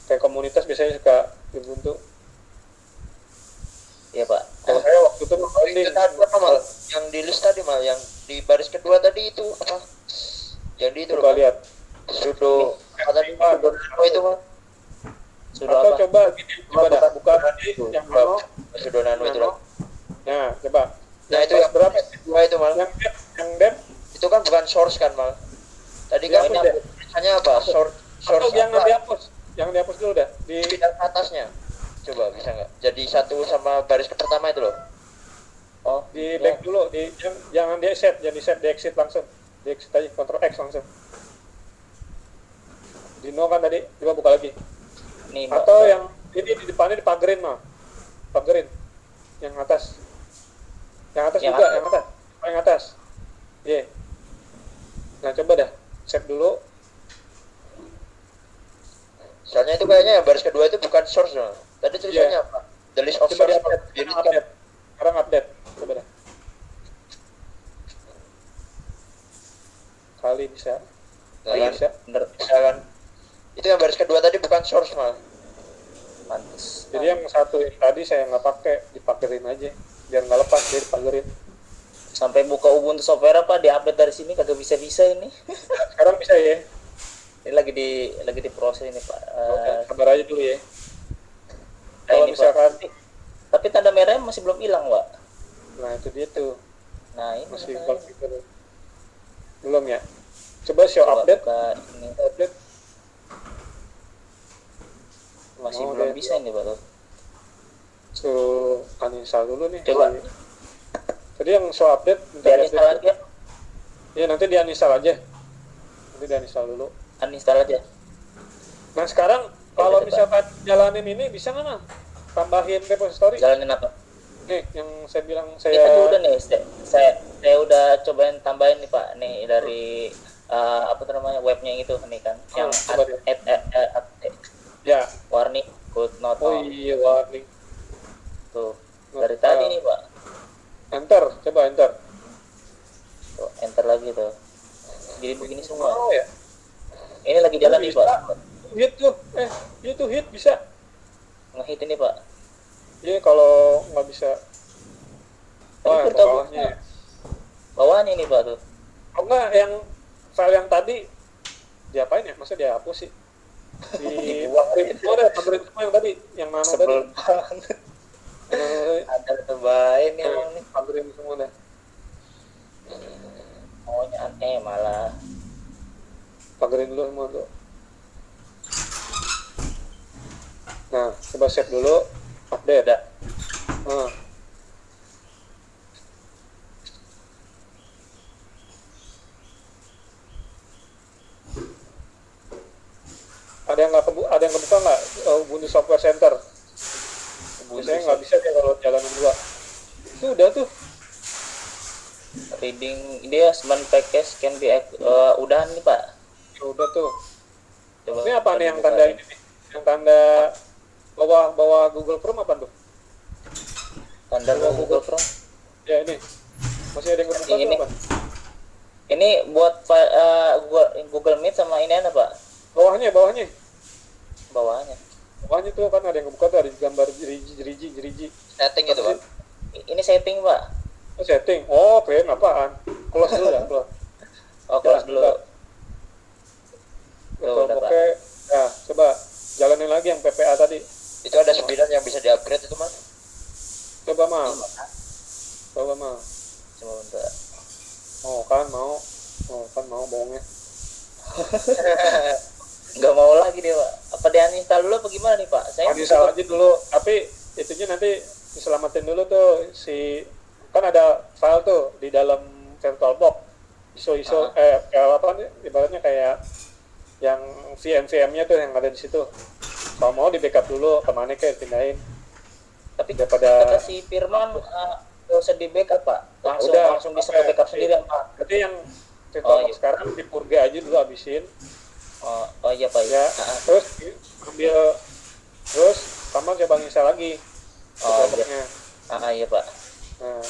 kayak komunitas biasanya suka Ubuntu. Iya Pak. Kalau saya waktu itu Itu googling tadi apa mal? Yang di list tadi mal, yang di baris kedua tadi itu apa? Yang di itu coba loh. lihat. Sudo apa tadi? Sudo nano itu mal. Sudah Atau apa? coba gini, coba dah buka tadi yang nano. Sudo nano itu loh. Nah, coba. Nah itu yang berapa? kedua itu mal. Yang dev Itu kan bukan source kan mal. Tadi kan Yang dev. tulisannya apa? Source Atau yang apa? dihapus. Yang dihapus dulu dah. Di Yang atasnya. Coba bisa nggak? Jadi satu sama baris pertama itu loh. Oh, di back dulu, jangan di set, jangan di set, di exit langsung. Di exit aja, Ctrl X langsung. Di no kan tadi, coba buka lagi. nih Pak. Atau yang ini di depannya dipagerin mah, pagerin yang atas, yang atas Yang juga, atas. yang atas, yang atas, iya. Nah coba dah, save dulu. Soalnya itu kayaknya yang baris kedua itu bukan source mal. Tadi tulisannya Iya. apa? The list of Coba di source. update, Jadi sekarang update, sekarang update, coba dah. Kali bisa, Nah, kali kan? bisa. Bener, Misalkan itu yang baris kedua tadi bukan source mal. pantes. Jadi yang satu yang tadi saya nggak pakai, dipakerin aja, biar nggak lepas, dia dipagerin. Sampai buka Ubuntu Software Pak, diupdate dari sini kagak bisa-bisa ini. Sekarang bisa ya. Ini lagi diproses ini Pak. Sabar aja dulu ya. Kalau Ini, Pak. misalkan, Tapi tanda merahnya masih belum hilang Pak. nah itu dia tuh Nah ini masih makanya. belum ya. Coba show Coba update, buka ini. update. Masih Oh, belum lihat. bisa ini Pak tuh. Suruh uninstall dulu nih. Coba. Tadi yang show update, minta Biar di install update. lagi ya. Ya nanti di uninstall aja. Nanti di uninstall dulu. Uninstall aja. Nah sekarang kalau coba. misalkan jalanin ini bisa nggak Mang? Tambahin repository. Jalanin apa? Nih yang saya bilang Ini kan udah saya nih, saya udah cobain tambahin nih Pak, nih dari apa tuh namanya webnya yang itu nih kan, yang coba deh. Ya. warning good not Oh found. iya warning. Tuh dari tadi nih Pak. Enter, coba enter. Tuh, enter lagi tuh. Jadi begini semua. Oh ya. Ini lagi jalan nih Bisa. Pak. Hit tuh, itu hit bisa. Ngehit ini Pak. Iya kalau nggak bisa. Tapi Wah, Virtual bawahnya. Box-nya. Bawahnya nih Pak tuh. Oh enggak, yang file yang tadi diapain ya? Masa dihapus sih? Pagerin semua deh, pagerin semua yang tadi, yang nano tadi. Sebel banget. Ada terbaik nih emang nih. Pagerin semua deh. Maunya aneh malah. Pagerin dulu semua tuh. Nah, coba save dulu, update. Udah. Nah. Ada yang kebuka nggak Ubuntu Software Center? Biasanya nggak bisa dia kalau jalanin dua. Itu udah tuh. Reading dia semen package can be udahan nih Pak. Ya udah tuh. Coba. Ini apa nih yang dibuka tanda nih. ini nih? Yang tanda bawah Google Chrome apa tuh? Tanda Bawah Google Chrome. Ya ini. Masih ada yang kebuka Ini. tuh apa? Ini buat file Google Meet sama ini apa Pak? Bawahnya. Bawahnya. Bawahnya tuh kan ada yang kebuka tuh, ada gambar jeriji. Setting itu pak. Ini setting Pak. Oh, setting. Oh, keren apaan? Close dulu ya, close. Oh, close dulu. Betul, udah, Pak. oke. Nah, coba jalanin lagi yang PPA tadi. Itu ada 9 yang bisa di-upgrade itu mas. Coba mah. Oh kan mau bohongnya. Nggak mau lagi dia Pak. Apa dia uninstall dulu apa gimana nih Pak? Saya Uninstall aja dulu, tapi itunya nanti diselamatin dulu tuh kan ada file tuh di dalam VirtualBox ISO apa nih, ibaratnya kayak yang VM-nya tuh yang ada di situ. Kalau mau di backup dulu, kemana kayak pindahin. tapi Daripada kata si Firman nggak usah di backup Pak. Langsung bisa ke backup sendiri Pak. Berarti yang VirtualBox iya. sekarang di purge aja dulu, habisin. Oh iya Pak ya. Ya, terus kamu coba install lagi Oh iya. VirtualBox-nya. Iya Pak. Nah,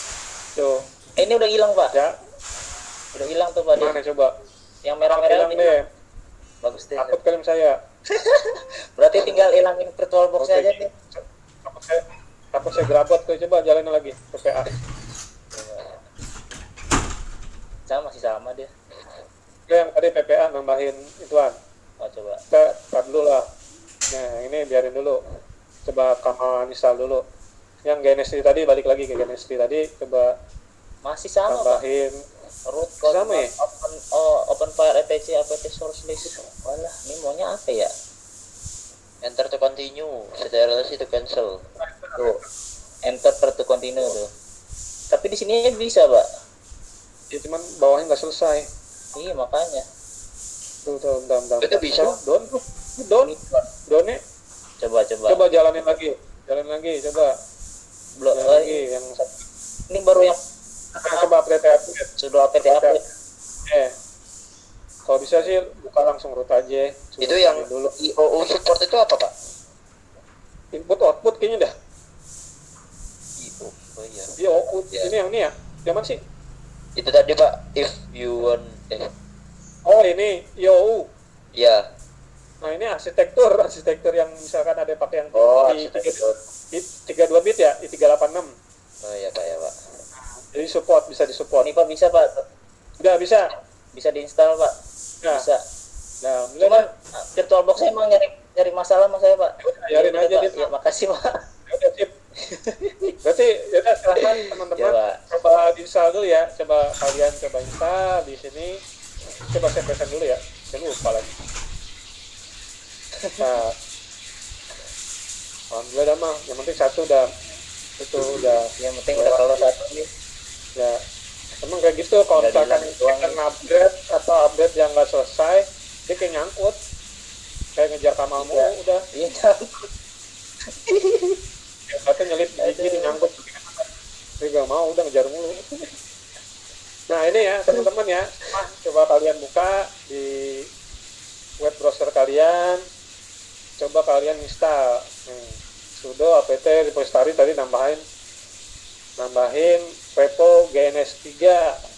tuh Ini udah hilang Pak. ya. Udah hilang tuh Pak. Mana coba? Yang merah-merah Hilang deh. Bagus deh. Takut kirim saya. berarti tinggal hilangin VirtualBox Oke. aja nih. Takut saya gerabot tuh, coba jalanin lagi PPA. Masih sama dia. Oke, yang tadi PPA nambahin ituan. Oh coba. Kita start dulu lah. Nah, ini biarin dulu. Coba kamu install dulu. Yang GNS3 tadi, balik lagi ke GNS3 tadi, coba Masih sama Pak. tambahin. Root Sama ya? open file etc apt source list. Walah, ini maunya apa ya? Enter to continue, CTRL to cancel. Tuh. Enter to continue tuh. Tapi di sini bisa, Pak. Ya cuman bawahnya nggak selesai. Iya, makanya. Bentar. Itu bisa? Downnya. Coba. Coba jalanin lagi, coba. Belum Jalanin lagi, yang ini baru yang coba update. sudah apt update. Kalau bisa sih buka langsung root aja. Coba Itu yang jalanin dulu. IOU support itu apa, Pak? Input output kayaknya dah. IO. Oh iya. Dia output. Ya. Ini yang ini ya. Zaman sih. Itu tadi, Pak, if you want Oh ini IOU. ya. Nah ini arsitektur yang misalkan ada pakai yang di arsitektur. 32 bit ya, di 386. Oh iya, Pak, ya, Pak. Jadi bisa disupport. Ini Pak bisa, Pak. Udah bisa. Bisa diinstal, Pak. Nah, Bisa. nah, Cuman VirtualBox saya emang nyari masalah sama saya, Pak. biarin aja, Pak. Dit. Ya, makasih, Pak. Udah sip. Berarti ya udah silahkan teman-teman coba diinstal dulu ya. Coba kalian coba install di sini. Coba saya present dulu ya. Saya lupa lagi. Nah, alhamdulillah dah mah. Yang penting satu udah itu udah. Yang penting udah keluar satu nih. Ya, emang kayak gitu kalau Udah misalkan dihilang doang. kita upgrade atau update yang nggak selesai, dia kayak nyangkut, kayak ngejar Kamal mulu Iya. udah. Iya, Ya, katanya nyelip gigi nyangkut. Dia gak mau, udah ngejar mulu. Nah ini ya teman-teman ya, coba kalian buka di web browser kalian, coba kalian install. Sudo apt repository tadi nambahin repo GNS3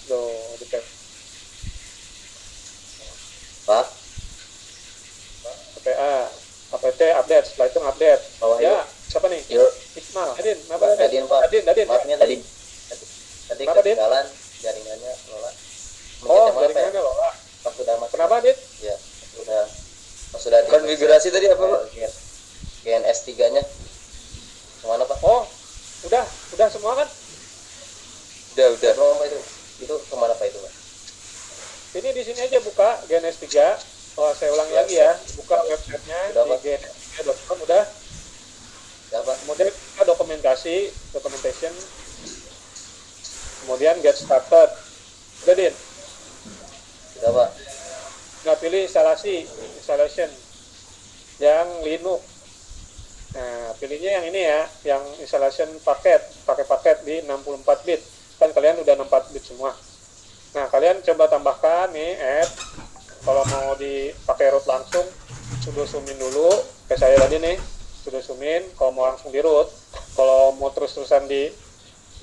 tuh di Pak, PPA apt update, setelah itu update. Bawah Ya, yuk. siapa nih? Yuk. Ismail, Adin, apa Adin, Pak. Adin. Maafnya tadi Kenapa, Din? ketinggalan jaringannya lola. Oh, Mungkin emang jaringannya loh. Pas sudah masuk. Kenapa, Adin? Ya, sudah konfigurasi tadi apa, Pak? GNS 3-nya. Kemana, Pak? Oh, udah semua kan? Udah. Apa itu? Itu kemana, Pak, itu, Pak? Ini di sini aja buka GNS3. Oh, saya ulangi lagi ya. Buka websitenya Udah, di Pak. gns3.com udah. Udah, Pak. Kemudian kita documentation. Kemudian get started. Udah, Din. Udah, Pak. Nggak pilih installation yang Linux. Nah, pilihnya yang ini ya, yang installation pakai paket di 64 bit. Kan kalian udah 64 bit semua. Nah, kalian coba tambahkan nih add. Kalau mau dipakai root langsung, sudo zoomin dulu. Kayak saya tadi nih, sudo zoomin. Kalau mau langsung di root, kalau mau terus-terusan di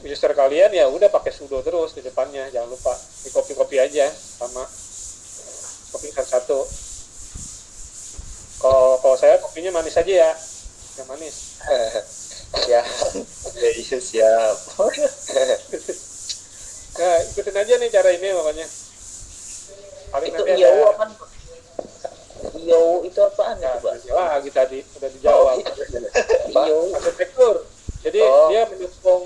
user kalian ya udah pakai sudo terus di depannya. Jangan lupa di copy aja sama copy satu. Kalau saya kopinya manis aja ya, yang manis. Siap. Iya, siap. Nah, ikutin aja nih cara ini makanya. Paling Itu nanti IOU ada. apa? IOU itu apaan Nah, itu, Pak? lagi tadi udah dijawab. IOU. Arsitektur. Jadi Oh. dia mendukung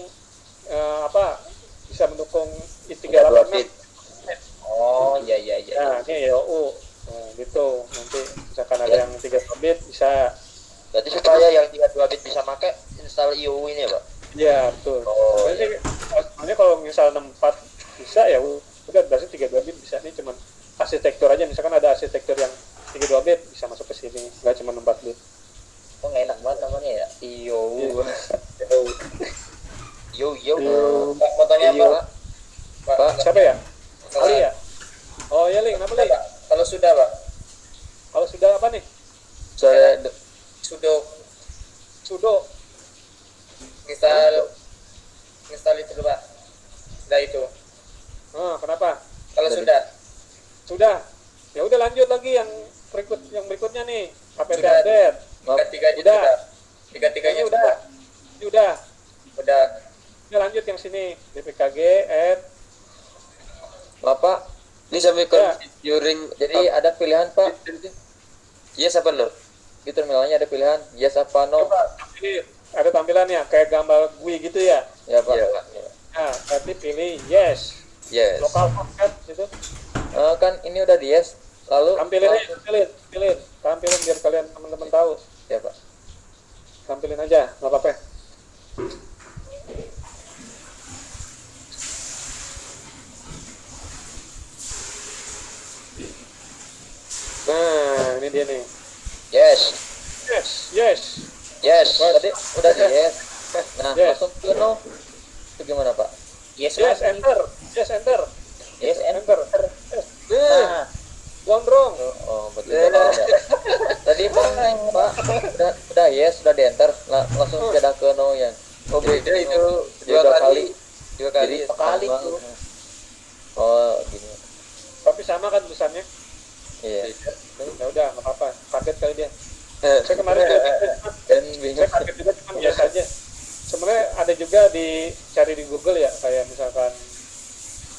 bisa mendukung i386. Oh, iya. pakai YOU. Nah, gitu. Nanti misalkan ada yang 32 bit bisa. Berarti supaya yang 32 bit bisa pakai install IOU ini ya, Pak? Iya, betul. Oh, Sebenarnya kalau misal 64 bisa ya udah berarti 32 bit bisa. Ini cuman arsitektur aja, misalkan ada arsitektur yang 32 bit bisa masuk ke sini, nggak cuma 4 bit. Kok nggak enak banget namanya ya? IOU. yo. Pak, fotonya Iya. Pak? Pak, siapa ya? Ali ya? Oh ya, Ling, kenapa Ling? Kalau sudah, Pak. Kalau sudah apa nih? Saya Sudo. Install itu dulu, Pak. Udah itu. Kenapa? Kalau Jadi- sudah. Sudah. Ya udah lanjut lagi yang berikutnya nih. APT Sudah. update. Tiga-tiganya Udah. sudah. Tiga-tiganya Ini udah. Ini udah. Udah. Ini lanjut yang sini. DPKG add. Bapak, ini sampai Ya. configuring. Jadi ada pilihan Pak Yes apa no? di terminalnya, ada pilihan yes apa no. Ini ada tampilannya kayak gambar GUI gitu ya. Ya Pak. Iya, Pak. Nah, nanti pilih yes. Yes. Lokal kan gitu. Kan ini udah di yes, lalu Tampilin aja, tampilin biar kalian teman-teman tahu. ya Pak. Tampilin aja, nggak apa-apa. Nah, ini dia nih. Yes. Yes. Yes. Tadi udah di yes. Nah, Yes. langsung ke no. Itu gimana Pak? Yes, Yes, lagi. enter. Yes, enter. Yes, Enter. Yes. Nah, Gondrong. Oh, betul Pak. Ya. Tadi Pak udah yes, sudah di enter. Langsung pindah ke no ya. Oh beda itu Dua kali. Dua kali. Jadi kali sama. tuh. Oh, gini. Tapi sama kan tulisannya. Iya. Ya udah, nggak apa-apa. Kaget kali dia. Eh, Saya kemarin juga, Dan saya bingung. kaget juga cuma biasa aja. Sebenarnya ada juga dicari di Google ya, kayak misalkan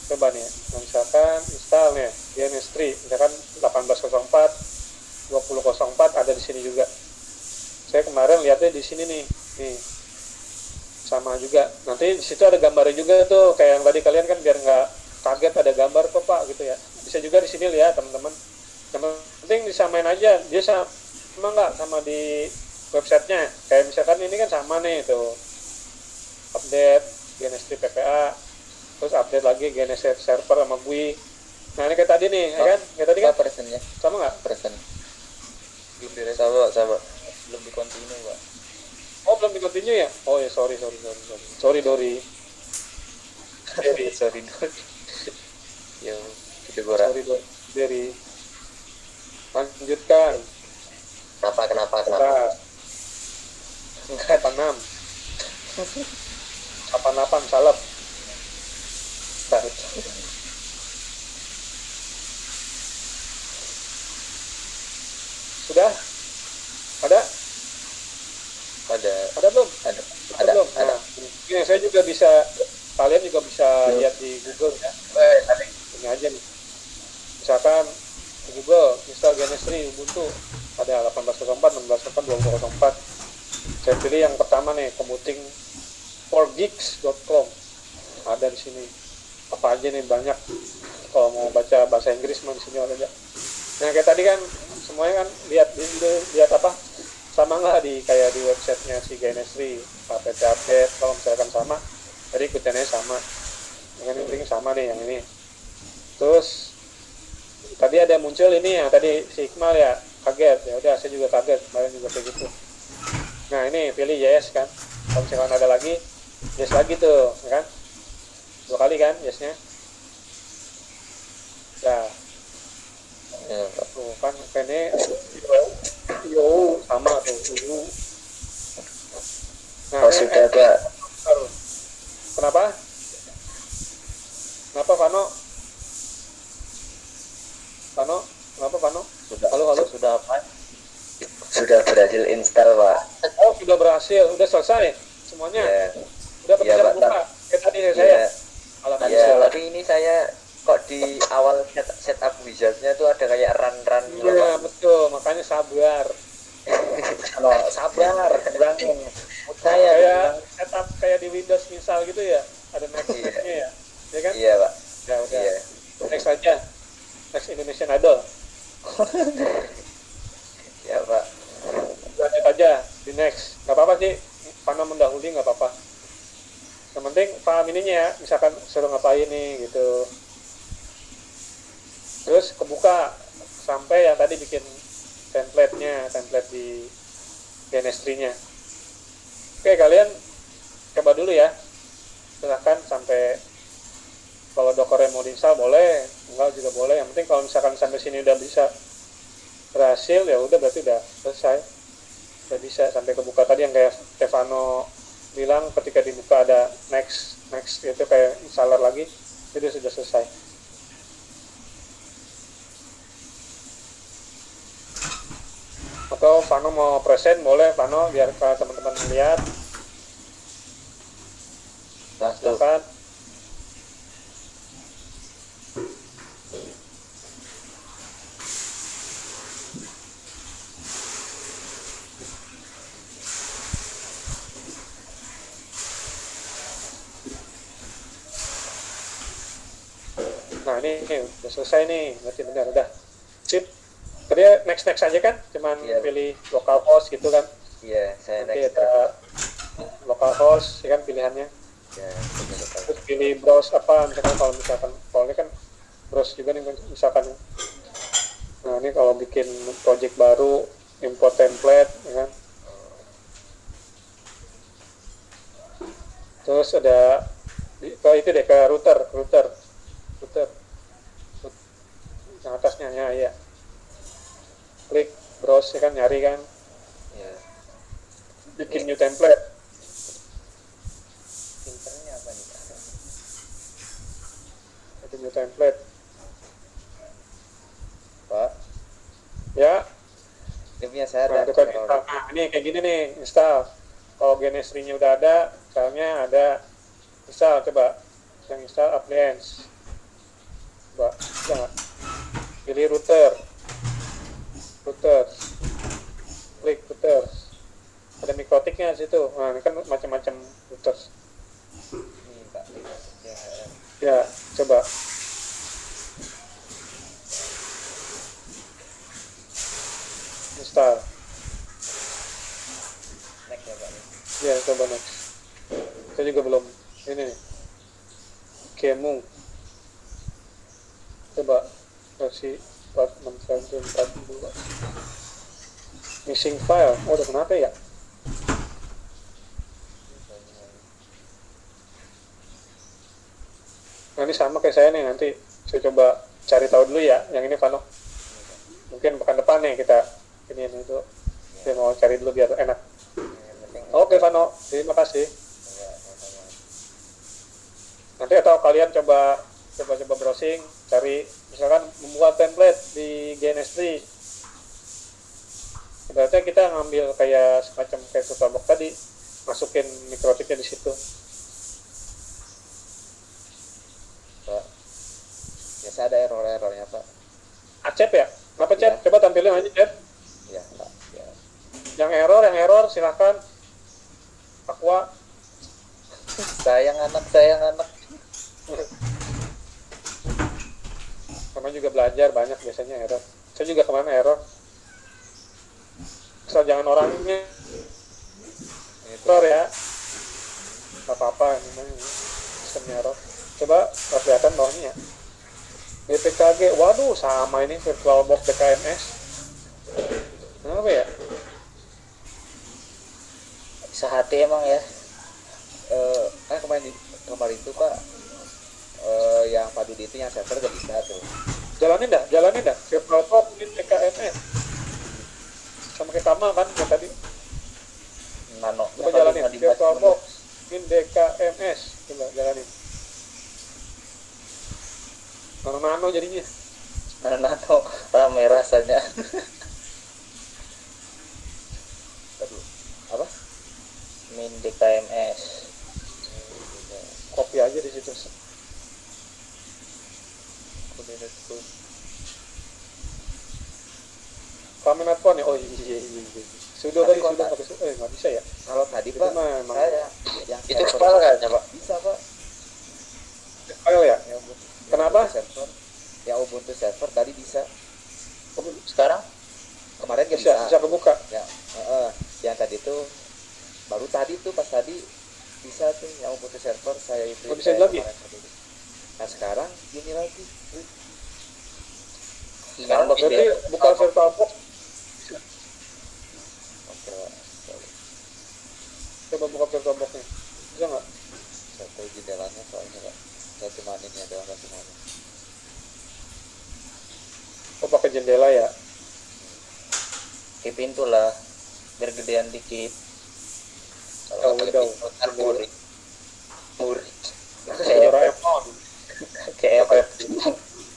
coba nih, misalkan install nih DNS3, misalkan 1804, 2004 ada di sini juga. Saya kemarin lihatnya di sini nih, sama juga. Nanti di situ ada gambarnya juga tuh, kayak yang tadi kalian kan biar nggak kaget ada gambar kok Pak gitu ya. Bisa juga di sini lihat teman-teman. Yang penting disamain aja, dia sama nggak sama di websitenya. Kayak misalkan ini kan sama nih tuh, update DNS3 PPA, terus update lagi DNS server sama GUI. Nah ini kayak tadi nih, ya kan? Kayak tadi kan Apa persennya? sama nggak? Persen. sama. belum di continue, Pak. Oh belum di continue ya? Oh ya sorry Dori. Sorry yang itu gora. Sorry Dori. Lanjutkan. Kenapa? Nah, 86 88 salep. Start. Sudah? Ada belum? Ada. Belum? Nah, ini saya juga bisa, kalian juga bisa lihat di Google ya. Ini aja nih. Misalkan di Google install GNS3 Ubuntu ada 18.04, 16.04, 20.04. Saya pilih yang pertama nih, commuting4gigs.com. Ada di sini. Apa aja nih, banyak. Kalau mau baca bahasa Inggris mah di sini ada. Nah, kayak tadi kan semuanya kan lihat apa? Sama nggak kayak di websitenya si GNS3, APT update. Kalau misalkan sama, jadi ikutannya sama. Yang penting sama nih yang ini. Terus tadi ada muncul ini ya, tadi si Iqmal ya kaget. Ya udah, saya juga kaget, kemarin juga kayak gitu. Nah ini pilih yes kan. Kalau misalkan ada lagi, yes lagi tuh, ya kan? 2 kali kan yesnya. Nah, Ya, Pak. tuh kan ini yo sama tuh. Nah, Sudah ada. Kenapa? Kenapa Vano? Kenapa Vano? Halo. Sudah apa? Sudah berhasil install, Pak. Oh, sudah berhasil, udah selesai semuanya. Ya. Udah Iya, bisa Pak. buka. Kayak tadi saya. Iya. Alhamdulillah. Iya, tapi ini saya kok di awal setup wizardnya tuh ada kayak run gitu, Iya, Pak. betul. Makanya sabar. Kalau sabar, bilangin. Saya Kayak setup kayak di Windows misal gitu ya. Ada next-nya ya. Ya kan? Iya, Pak. Ya udah. Iya. Next aja. Next next Indonesian Idol. Ya Pak. Lanjut aja di next, nggak apa-apa sih, Fano mendahului nggak apa-apa. Yang penting paham ininya ya, misalkan suruh ngapain nih gitu. Terus kebuka sampai yang tadi bikin template di Genestry-nya. Oke, kalian coba dulu ya. Silahkan sampai, kalau Docker mau diinstal boleh, enggak juga boleh. Yang penting kalau misalkan sampai sini udah bisa berhasil, ya udah berarti udah selesai. Udah bisa sampai kebuka tadi yang kayak Stefano bilang, ketika dibuka ada next itu kayak installer lagi, itu sudah selesai. Atau Vano mau present boleh, Vano, biar teman-teman melihat. Silakan. Nah ini udah selesai nih, berarti benar udah. Sip. Tadi next aja kan, cuman Iya. pilih localhost gitu kan. Iya, saya Nanti next. ada localhost, ya kan pilihannya. Ya, Terus pilih browse apa, misalkan kalau ini kan browse juga nih misalkan. Nah ini kalau bikin project baru, import template, ya kan. Terus ada ke itu deh, ke router yang atasnya ya. Klik browse ya kan, nyari kan, ya. bikin new template. Filternya apa nih Pak? Bikin new template Pak, ya. ini punya saya Nah ada. itu kan install. Nah ini kayak gini nih, install. Kalau Genestry-nya udah ada, misalnya ada install, coba yang install appliance, coba bisa nggak? Pilih routers, klik routers, ada mikrotiknya di situ. Nah ini kan macam-macam routers. Ini Pak, DHR. Ya coba install. Next ya Pak. Ya coba next. Saya juga belum ini nih. Kemu. Coba versi 4.6.1.4.2. Missing file. Oh, udah kenapa ya? Nah, ini sama kayak saya nih, nanti saya coba cari tahu dulu ya. Yang ini Vano. Mungkin pekan depan nih kita ini itu. Saya mau cari dulu biar enak. Oke Vano, terima kasih. Nanti atau kalian coba browsing, cari misalkan membuat template di Genestry. Berarti kita ngambil kayak semacam kayak VirtualBox tadi, masukin mikrotiknya di situ. Pak. Biasa ada error-errornya Pak. Acep ya? Kenapa Cep? Ya. Coba tampilin aja Cep. Ya Pak. Ya. Yang error silahkan. Aqua. Sayang anak. Sama juga belajar banyak biasanya error. Saya juga kemana error. Asal jangan orangnya error ya. Gak apa-apa ini mah sistemnya error. Coba kelihatan bawahnya ya. BPKG, waduh sama ini VirtualBox DKMS. Kenapa ya? Sehati emang ya. Kan kemarin itu Pak, yang Pak Dudi itu yang server gak bisa tuh. Jalanin dah. VirtualBox ini DKMS. Sama kayak Kamal kan yang tadi. Nano. Coba jalanin VirtualBox ini DKMS. Coba jalanin. Nano jadinya. Nano rame rasanya. Aduh. Apa? Min DKMS. Copy aja di situ. Kamen phone ya? Oh iya. Sudah Tapi tadi kalau sudah nggak bisa ya? Kalau tadi Itu Pak, mah emang saya yang Itu server file kayaknya Pak. bisa Pak. file ya? Yang Kenapa? Ubuntu server, yang Ubuntu server tadi bisa bisa kebuka. Ya, yang tadi tuh baru tadi tuh pas tadi bisa tuh yang mau putus server saya itu. Nggak bisa lagi? Nah sekarang gini lagi. Sekarang Inbox gitu Berarti ya. buka VirtualBox, Oke, coba buka VirtualBox-nya. Bisa nggak? satu jendelanya soalnya Pak. Saya cuma ini adalah nggak semuanya. Oh, pakai jendela ya. Di pintu lah, biar gedean dikit. Kalau Oh, pakai udah. pintu kan muri. Kayak Doraemon. kayak apa?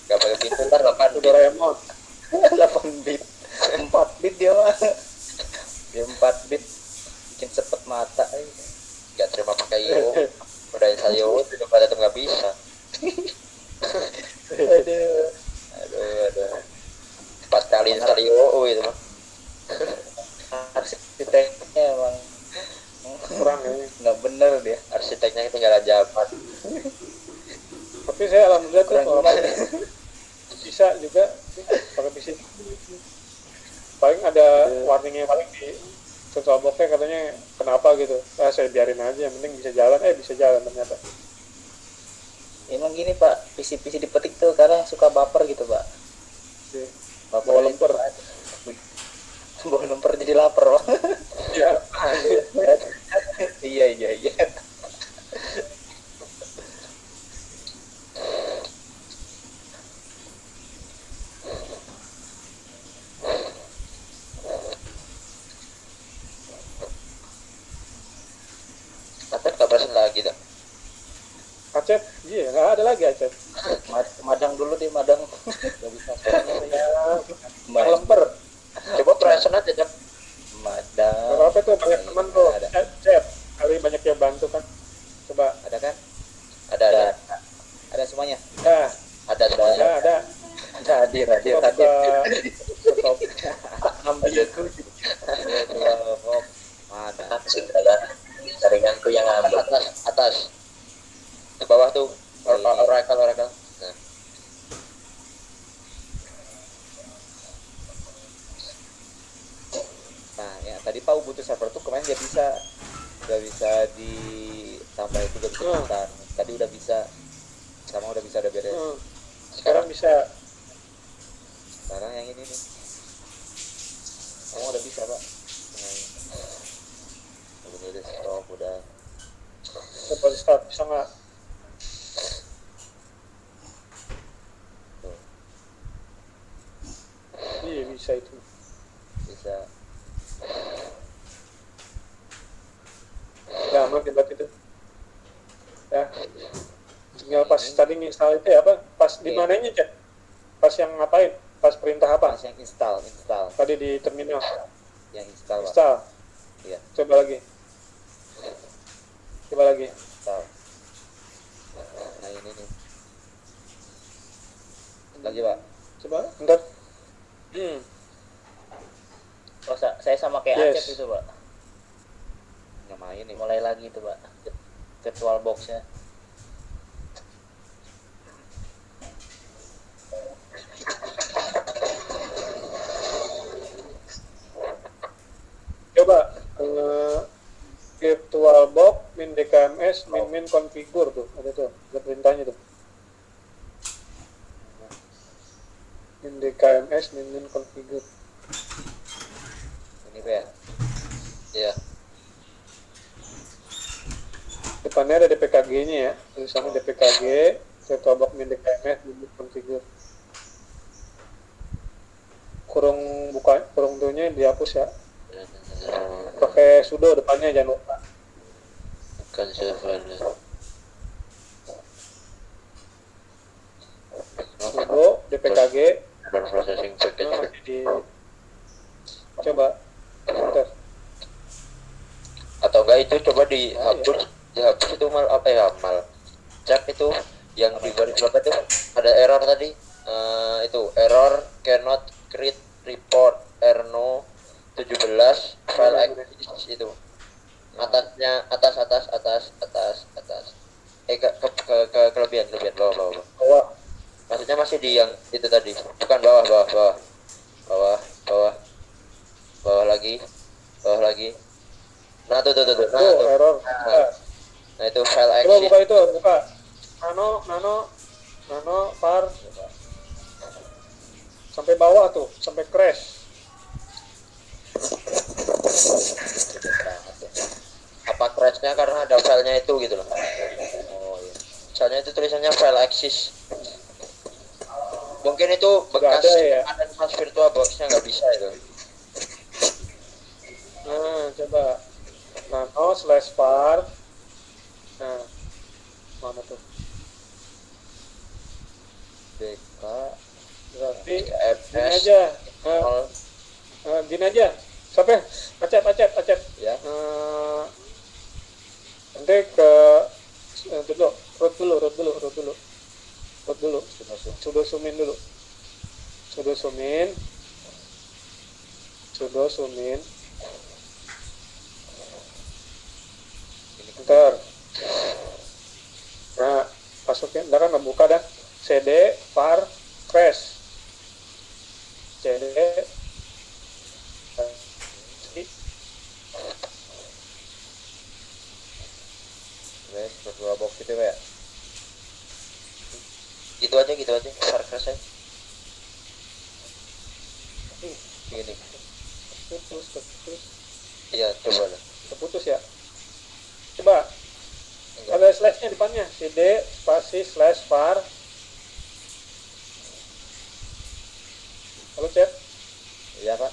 Gak pakai pintu ntar 8 bit. Doraemon. 8 bit, 4 bit dia mah. Dia 4 bit bikin sepet mata. Gak terima pakai IO. Udah saya IO udah pada tuh nggak bisa. Aduh. Aduh. 4 kali install IO itu mah. Arsiteknya emang Kurang ya. nggak bener dia. Arsiteknya ketinggalan zaman. Tapi saya alhamdulillah tuh Kurang kalau gimana? bisa juga pakai PC. Paling ada warningnya paling di VirtualBox-nya katanya kenapa gitu. Saya biarin aja, yang penting bisa jalan. Bisa jalan ternyata. Emang gini Pak, PC-PC dipetik tuh kadang suka baper gitu Pak. Oke. Baper Bawa lemper. Bawa lemper jadi lapar Pak. Ya. Iya. Atau gak present lagi dah. Acet, iya nggak ada lagi Acet. Madang dulu deh, madang. Nggak bisa. Yang lemper. Coba present aja Cep. Madang. Gak apa-apa tuh, banyak teman tuh. Ada. Cet, kali banyak yang bantu kan. Coba. Ada kan? Ada. Ada semuanya. Nah, Ada semuanya. ada. Hadir. Coba buka Ambil itu. VirtualBox mana? Sudah. Jaringan tuh yang ambil. Atas. Di bawah tuh. Oracle. Nah. Nah, ya tadi Pak butuh server tuh kemarin nggak bisa ditambah itu nggak bisa Hmm. diputar. Tadi udah bisa, sekarang udah bisa udah beres. Sekarang bisa. Sekarang yang ini nih, sekarang udah bisa Pak. Udah desktop udah. Coba di start, bisa nggak? Tuh, Iya, bisa itu. bisa. Ya, aman hebat itu. Ya. Tinggal pas tadi install itu ya apa? Pas di mananya, Cek? Pas yang ngapain? Pas perintah apa? Pas yang install Tadi di terminal. yang install Pak. Install. Iya, Coba lagi. install. Nah ini nih. Lagi Pak. Coba, bentar. Oh, saya sama kayak Yes. Acep itu Pak. Nggak main nih. Mulai lagi itu Pak. Virtual box-nya. Coba VirtualBox min DKMS min configure tuh, ada perintahnya tuh. Min DKMS min configure. Ini Pak ya. Iya. Depannya ada DPKG-nya ya, tulisannya DPKG, VirtualBox min DKMS min configure. Kurung tuh-nya dihapus ya. Pakai sudo depannya, jangan lupa. Bukan server. Sudo DPKG. Dan processing package. Masih di coba bentar. Atau enggak itu coba dihapus itu mal cek itu yang di baris berapa itu ada error tadi. Itu error cannot create report erno 17 file access itu atasnya atas kelebihan bawah Bawah. maksudnya masih di yang itu tadi bukan bawah bawah lagi. Nah tuh, nah, Tuh, tuh. error. Nah itu file Coba exit. buka itu, buka. Nano, var. Sampai bawah tuh, sampai crash. Apa crashnya karena ada filenya itu gitu loh. Oh iya. Soalnya itu tulisannya file exist. Mungkin itu bekas ada ya? ada pas VirtualBox-nya nggak bisa itu. Nah, coba. nano/var. Nah, mana tuh? DK Berarti MS gini aja. nol. Gini aja. Sampai acet. ya. Nanti ke dulu, root dulu. Sudo sumin dulu. Ntar. Nah, masukin, ntar kan ngebuka dah. CD var crash. CD Wes VirtualBox gitu ya. Gitu aja file crash aja. Gini. keputus. Iya coba lah. Keputus ya. Coba. Ada slash-nya depannya. CD spasi slash var. Halo chat. Iya Pak.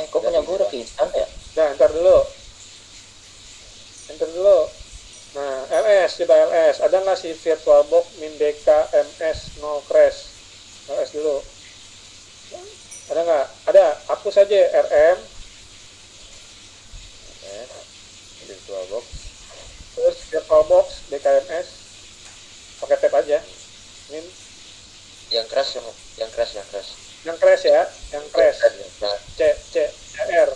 Kok punya gue udah keinstan ya? Nah, enter dulu. Nah, LS, coba LS. Ada nggak sih VirtualBox min dk ms no crash? LS dulu. Ada nggak? Ada. Hapus aja rm. VirtualBox. Terus VirtualBox dkms. Pakai tab aja. Min. Yang crash. Yang crash ya. Yang crash. Nah, CR.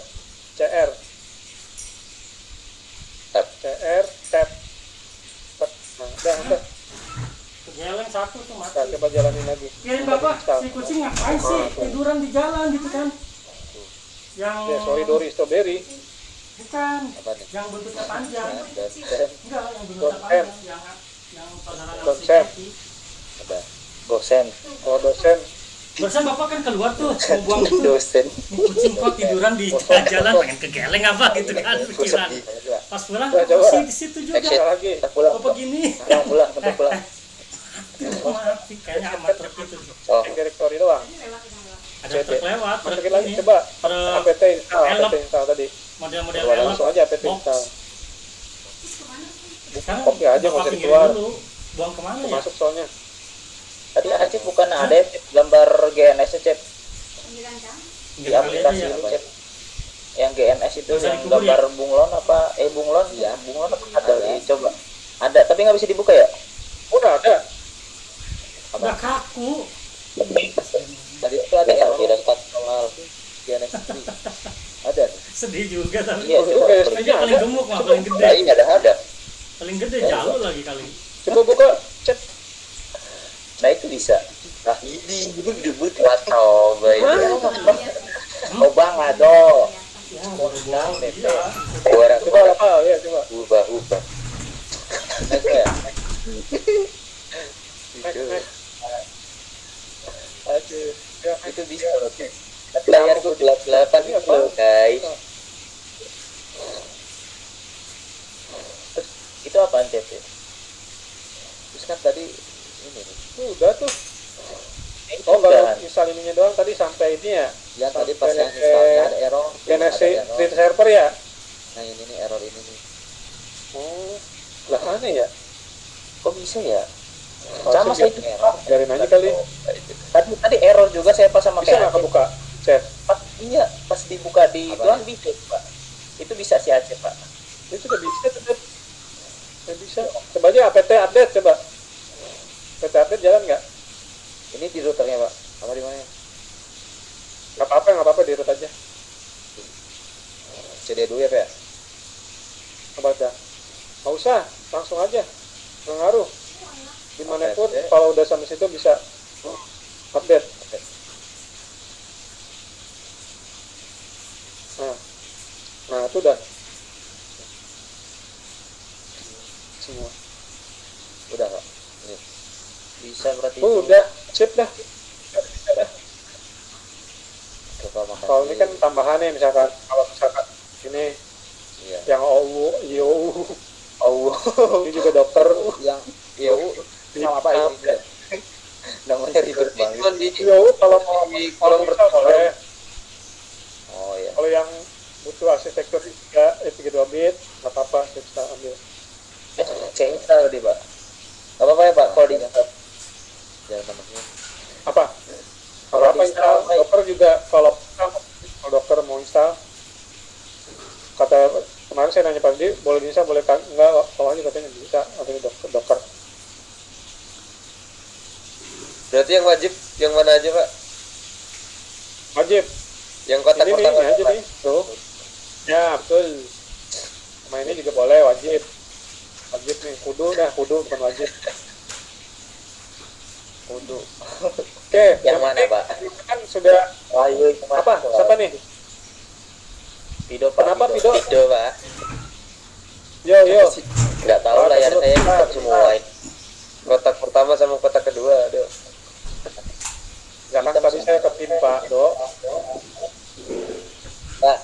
tab. Tab. Nah, udah. Kegeleng satu tuh Nah, mati. coba jalanin lagi. Kirain bapak si kucing ngapain sih tiduran di jalan gitu kan? Yang Ya, sorry Dori Strawberry. bukan, Apa nih? yang bentuknya panjang. Dosen Enggak, yang bentuknya Dosen. panjang, yang saudara Dosen. ada. Dosen. Oh, dosen. Barusan bapak kan keluar tuh mau buang itu. Dosen. Kucing kok tiduran di jalan pengen kegeleng apa gitu kan pikiran. Pas pulang Coba. kok di situ juga. Exit. Lagi. Kita pulang. Apa gini? Pulang. Mati kayaknya sama truk itu. Oh, Directory doang. Ada truk lewat, truk Masukin lagi, ini. coba. Truk APT install tadi. model-model Langsung elop aja APT box. install. Sekarang Copy aja, bapak nggak usah pinggirin keluar. dulu. Buang kemana ya? Masuk soalnya. Tadi Acep bukan ada gambar GNS-nya, Cep. Di Tinggal kali aja aplikasi ya. lu, Cep. Yang GNS itu Bisa yang dikubur gambar bunglon apa? Bunglon? Ya, bunglon apa? Ada, coba. Ada, tapi nggak bisa dibuka ya? Udah ada. Udah kaku. Tadi itu ada tidak error tidak maksimal. GNS ada. Sedih juga tapi. Iya, Itu Dia PSP-nya paling ada. gemuk mah, paling gede. Nah, ini ada. Paling gede jalur lagi kali. Coba buka chat. Nah, itu bisa. Nah ini debut Nggak tahu baik. Oh, Bang, ado. Ya, Nah, iya. Orang Coba apa ya, coba. ubah. Next ya. Next. Aduh, Ya, itu bisa loh. Tapi layarku gelap-gelapan Ini gitu apa? loh, guys. Itu apaan, Cep? Ya? terus kan tadi ini nih. udah tuh. Ini Oh, udah. baru install ininya doang tadi sampai ini ya. Yang tadi pas yang GNS installnya ada error. GNS Ada error. Print server ya. Nah ini nih error ini nih. Oh, lah aneh ya. Kok bisa ya? Oh, Sama saya itu. Biarin aja kali. Tadi error juga saya pas sama Bisa nggak kayak Acep. kebuka chat? Iya, pas dibuka di itu kan bisa, Pak. Itu bisa si Acep, Pak. Itu udah bisa tetap. Udah bisa. Coba aja apt update coba. Apt update jalan nggak? Ini di routernya Pak. Apa di mana? Nggak apa-apa di root aja. CD dulu ya Pak. Coba aja. Nggak usah, langsung aja. Nggak ngaruh. Dimanapun Update. kalau udah sampai situ bisa update. bisa berarti Udah, sip dah. Coba makasih. Kalau ini kan tambahannya misalkan kalau misalkan ini Iya. yang OU ini juga dokter Yang iya sama apa ini? Namanya ribet banget. Cuman di kalau mau kurang bisa boleh. Oh iya. Kalau yang butuh arsitektur 32 bit nggak apa-apa saya bisa ambil. saya install di Pak. Gak apa-apa ya Pak kalau di Jangan temennya. Apa? Kalau apa install? Dokter juga kalau dokter mau install, kata kemarin saya nanya Pak Di, boleh bisa boleh enggak, awalnya katanya bisa, katanya dokter. berarti yang wajib yang mana aja Pak? Wajib. Yang kotak Ini pertama aja nih, tuh. Ya betul. Sama ini juga boleh wajib. Wajib nih, kudu bukan wajib. Kudu. Oke, Yang mana, penting Pak? Kan sudah Ayo apa? Siapa nih? Pido Pak. Kenapa Pido? Video Pak. Yo. Nggak tahu layar saya hitam semua. Kotak pertama sama kotak kedua aduh. Jangan tadi saya ketimpa, Dok. Pak,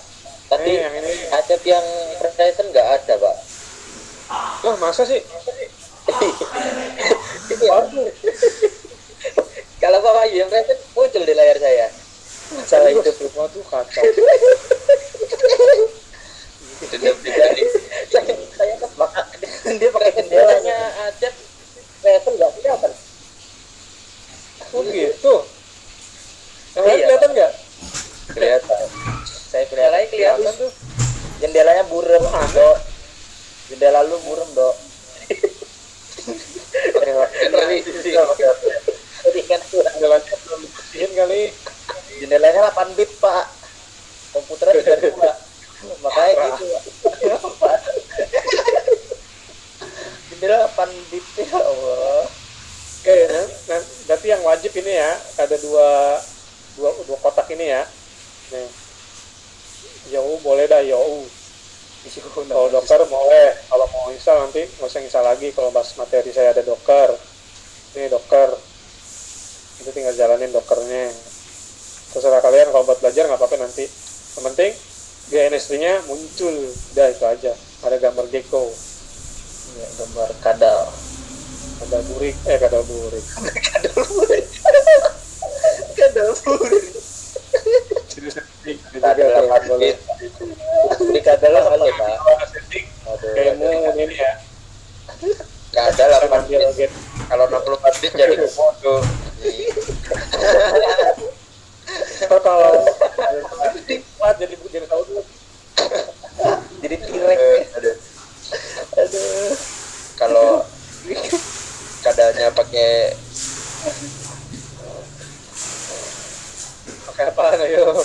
tapi Yang ini. Acep yang present nggak ada Pak. Wah, masa sih? Waduh. Kalau Pak Wahyu yang present muncul di layar saya. Masalah itu. Waduh, kacau. Sudah pribadi. Saya kan dia pakai jendelanya Acep present nggak kelihatan. Oh gitu. Yang lain Iya. kelihatan nggak? Kelihatan. Saya kelihatan Kelihatan tuh. jendelanya burem Dok. Jendela lu burem Dok. Jadi kan Jalannya belum dibersihin kali. jendelanya 8 bit Pak, komputernya 32. Makanya gitu Pak. Jendela 8 bit ya Allah. Oke, nah, berarti yang wajib ini ya, ada dua kotak ini ya. Nih. YOU boleh dah YOU. Kalau Docker boleh, kalau mau install nanti nggak usah install lagi. Kalau bahas materi saya ada Docker. Ini Docker. Itu tinggal jalanin Dockernya. Terserah kalian kalau buat belajar nggak apa-apa nanti. Yang penting GNS-nya muncul, udah itu aja. Ada gambar gecko, Ya, gambar kadal. kadal burik. Kadal burik. Kadal boleh. Di kadal kali Pak. Demo ini ya. Gak ada 8 bit. Ambil get. Kalau 64 bit jadi komodo. Ntar kalau kuat jadi tahu dulu. Jadi tirek. Aduh. Kalau kadalnya pakai Apa ayo.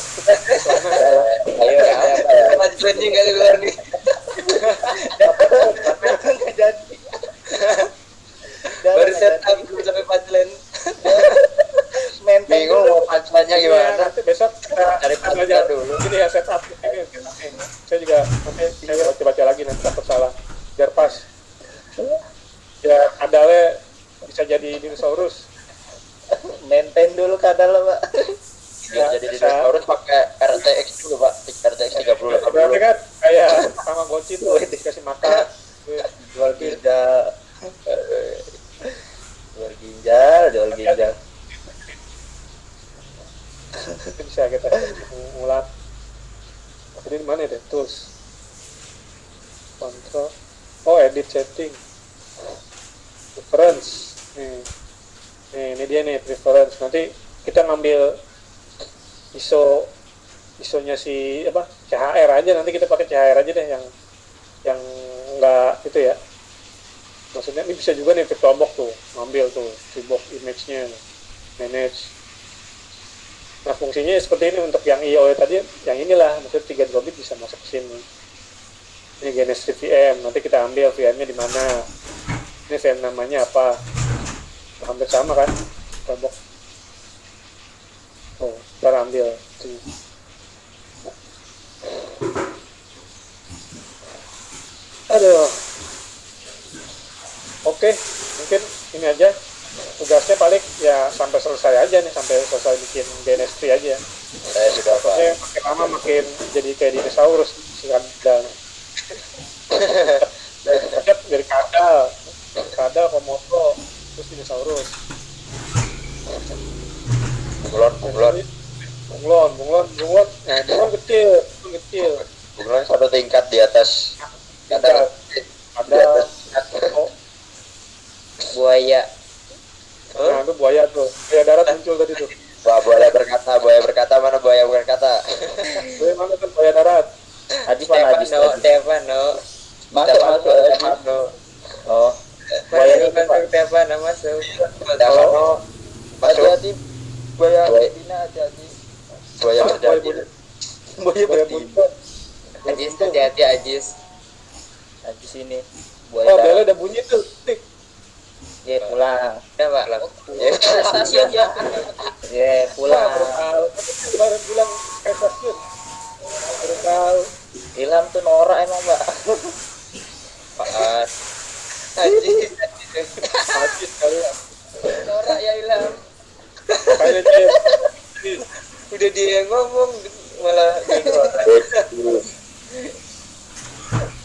Ayo trending kali keluar nih. nggak jadi. Baru setup belum sampai punchline. Maintain Bingung dulu. mau punchline-nya Iya, gimana. nanti besok kita Cari belajar dulu. dulu. Ini ya setup ini. Saya juga nanti saya baca lagi nanti takut salah. Biar pas. Ya kadalnya bisa jadi dinosaurus. Maintain dulu kadal Pak. Biar jadi dinosaurus pakai RTX dulu Pak. RTX 3080. Berarti kan kayak Tamagotchi tuh dikasih makan. Jual ginjal. Jual ginjal. Itu bisa kita ngulat. Jadi di mana deh? Tools. Control. Oh, edit setting. Preference. Ini dia nih preference. Nanti kita ngambil ISO-nya si apa? CHR aja, nanti kita pakai CHR aja deh yang enggak itu ya. Maksudnya ini bisa juga nih VirtualBox tuh, ngambil tuh VirtualBox image-nya, manage. Nah fungsinya seperti ini untuk yang IO tadi, yang inilah maksudnya 32 bit bisa masuk ke sini. Ini GNS VM, nanti kita ambil VM-nya di mana. Ini VM namanya apa? Hampir sama kan? VirtualBox. Oh, ntar ambil. Aduh. Oke, mungkin ini aja tugasnya paling ya sampai selesai aja nih, sampai selesai bikin DNS3 aja. Saya sudah Pak. Maksudnya makin lama makin jadi kayak dinosaurus si kadal. Dari kadal komodo terus dinosaurus. Bunglon. Nah, bunglon kecil. Bunglon satu tingkat di atas. Kadang Ada Buaya. nah itu buaya tuh, buaya darat muncul tadi tuh. Wah, buaya berkata mana buaya berkata? Buaya mana kan buaya darat? Hadis mana hadis? Stefano. Masuk. Oh, buaya ini Pak. Stefano masuk. Stefano masuk. Hati-hati buaya betina, hati-hati. Buaya Buaya berjati. buntut. Buaya Buaya betina. buntut. Ajis, hati-hati Ajis. Hadis ini Oh, buaya. bel udah bunyi tuh. Tik. Ya pulang. Udah Pak. Ya, Stasiun ya. Ya pulang. Kemarin bilang kayak stasiun. Baru tahu. Ilham tuh norak emang, Pak. Pak. Ajis. Habis kali ya. Norak ya Ilham. Kayak dia. Udah dia yang ngomong malah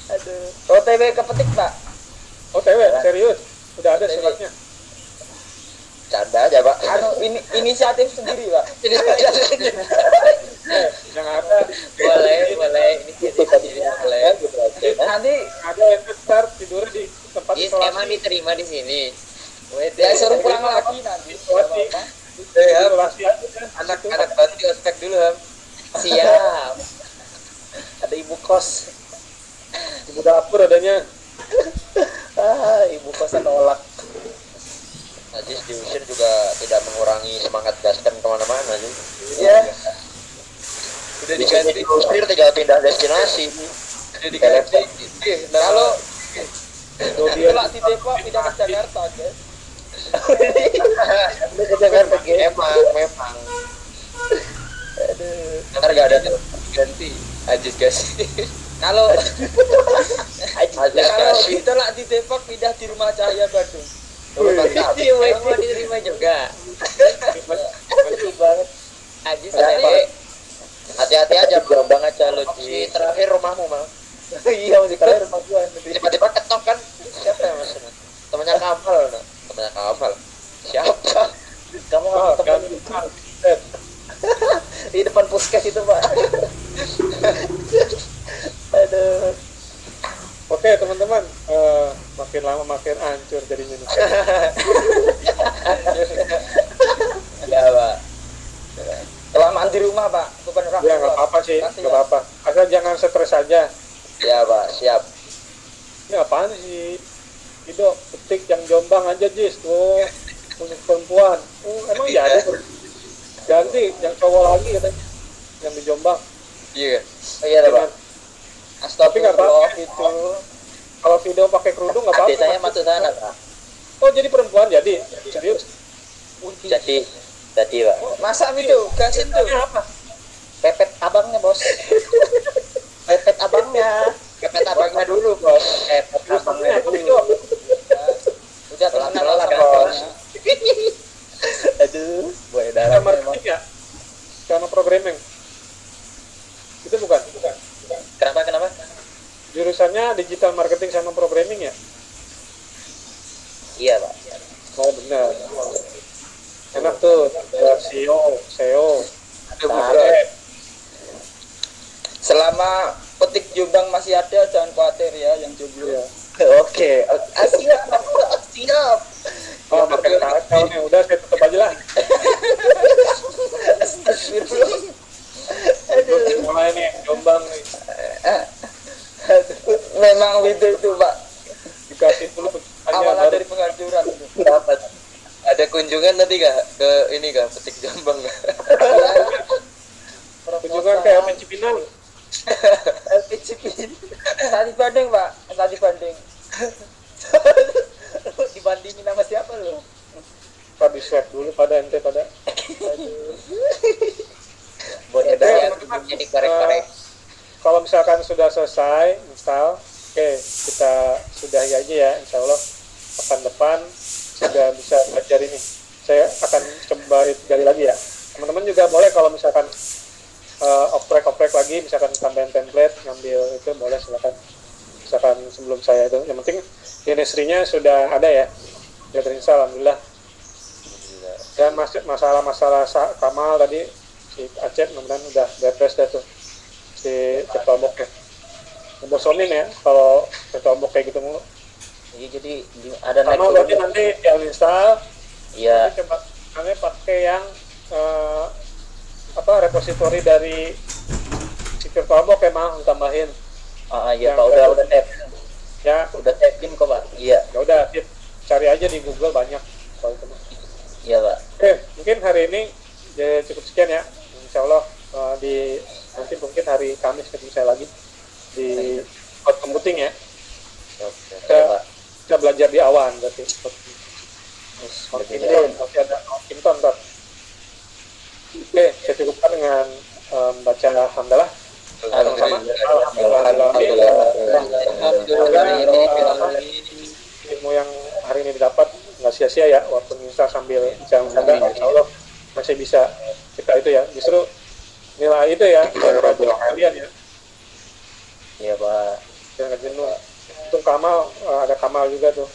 Aduh. OTW kepetik, Pak. Oh, cewek, serius. Udah ada suratnya. Canda aja Pak. Anu inisiatif sendiri, Pak. Yang ada boleh ini kita boleh. Nanti ada yang besar tidur di tempat Jis isolasi. emang diterima di sini. ya suruh pulang lagi nanti. Isolasi. Ya, Isolasi aja kan. anak baru di ospek dulu Ham. Siap. Ada ibu kos. Ibu dapur adanya. Ibu kosan nolak. Najis diusir juga tidak mengurangi semangat gaskan kemana-mana sih. Ya. Udah diganti. Diusir tinggal pindah destinasi. Udah diganti. Kalau Kalau di Depok pindah ke Jakarta, guys. Udah ke Jakarta, Memang. Aduh. Ntar gak ada ganti Ajis guys. Kalau kalau Ditolak di Depok pindah di Rumah Cahaya Bandung. mau diterima juga. Lucu banget. Ajis tadi hati-hati aja bro. Banget calon Di terakhir rumahmu mal. Iya, masih kalian rumah gua. Tiba-tiba ketok kan. Siapa yang maksudnya? Temannya Kamal. Nah. Temannya Kamal. Siapa? Kamu Oh, nggak kan. ketemu di depan puskes itu, Pak. Aduh. Oke, teman-teman. Makin lama makin hancur jadinya nih. ada Pak. Kelamaan di rumah, Pak. Bukan orang Ya, tua. nggak apa-apa sih. Kasih Nggak ya. apa-apa. Asal jangan stres aja. Ya Pak, siap. Ini apaan sih? Itu petik yang Jombang aja, Jis. Tuh, untuk perempuan. Emang ya ada ganti yang cowok lagi katanya. Yang di Jombang. Iya. Oh, iya, Pak. Tapi nggak Astagfirullah apa-apa. itu. Kalau video pakai kerudung nggak apa-apa. Adik saya masuk sana, Pak. Oh, jadi perempuan jadi? Serius? Jadi, Pak. Masa itu gasin tuh. Ini apa? Pepet abangnya, Bos. Pepet abangnya. Kepet abangnya dulu bos. Pepet abangnya Apa dulu. itu? Udah temenan Pelan-pelan, sama Bos. abangnya. Aduh, buaya Sama darah memang. marketing ya? Sama programming? Itu bukan? Kenapa? Jurusannya digital marketing sama programming ya? Iya, Pak. Oh, benar. Enak tuh. Ada SEO. Selama petik Jombang masih ada, jangan khawatir ya yang jomblo. Iya. Oke. Siap. Oh, makin kacau nih. Udah, saya tutup aja lah. Astagfirullah. Terus mulai nih, Jombang nih. Aduh, memang itu Pak. Dikasih dulu pesannya Awalan baru. dari penghancuran itu. Dapat. Ada kunjungan nanti kah ke ini kah petik Jombang? Kunjungan ke LPG Pinang. LPG Saat dibanding, Pak. Saat dibanding. Dibandingin sama siapa lo? Pak di swab dulu pada ente pada. Boleh Oke, banget. teman-teman. Jadi korek-korek. Kalau misalkan sudah selesai install, oke, kita sudahi aja ya. Insya Allah pekan depan sudah bisa belajar ini. Saya akan coba gali lagi ya. Teman-teman juga boleh kalau misalkan oprek lagi, misalkan tambahin template, ngambil itu boleh, silakan sebelum saya itu. Yang penting Dynasty-nya sudah ada ya, sudah terinstall, alhamdulillah. Dan masalah Kamal tadi si Acep mudah-mudahan udah beres dah tuh si VirtualBox ya. Bosonin ya kalau VirtualBox kayak gitu mulu. Iya, jadi ada Kamal berarti nanti uninstall. Iya. Nanti coba nanti pakai yang repository dari si VirtualBox emang tambahin. Iya Pak, udah tap. Ya, Udah tapin kok Pak. Iya. ya udah cari aja di Google banyak kalau itu mah. Iya Pak. Oke, mungkin hari ini ya cukup sekian ya. Insya Allah nanti mungkin hari Kamis ketemu saya lagi di cloud computing ya. Kita belajar di awan berarti. Masih ada Kinton ntar. Oke, saya cukupkan dengan baca hamdalah. Sama-sama. Ilmu yang hari ini didapat nggak sia-sia ya, waktu bisa sambil jalan-jalan, insya Allah masih bisa kita itu ya, justru nilai itu ya kalian ya. Iya Pak. Jangan jenuh. Untuk Kamal, ada Kamal juga tuh.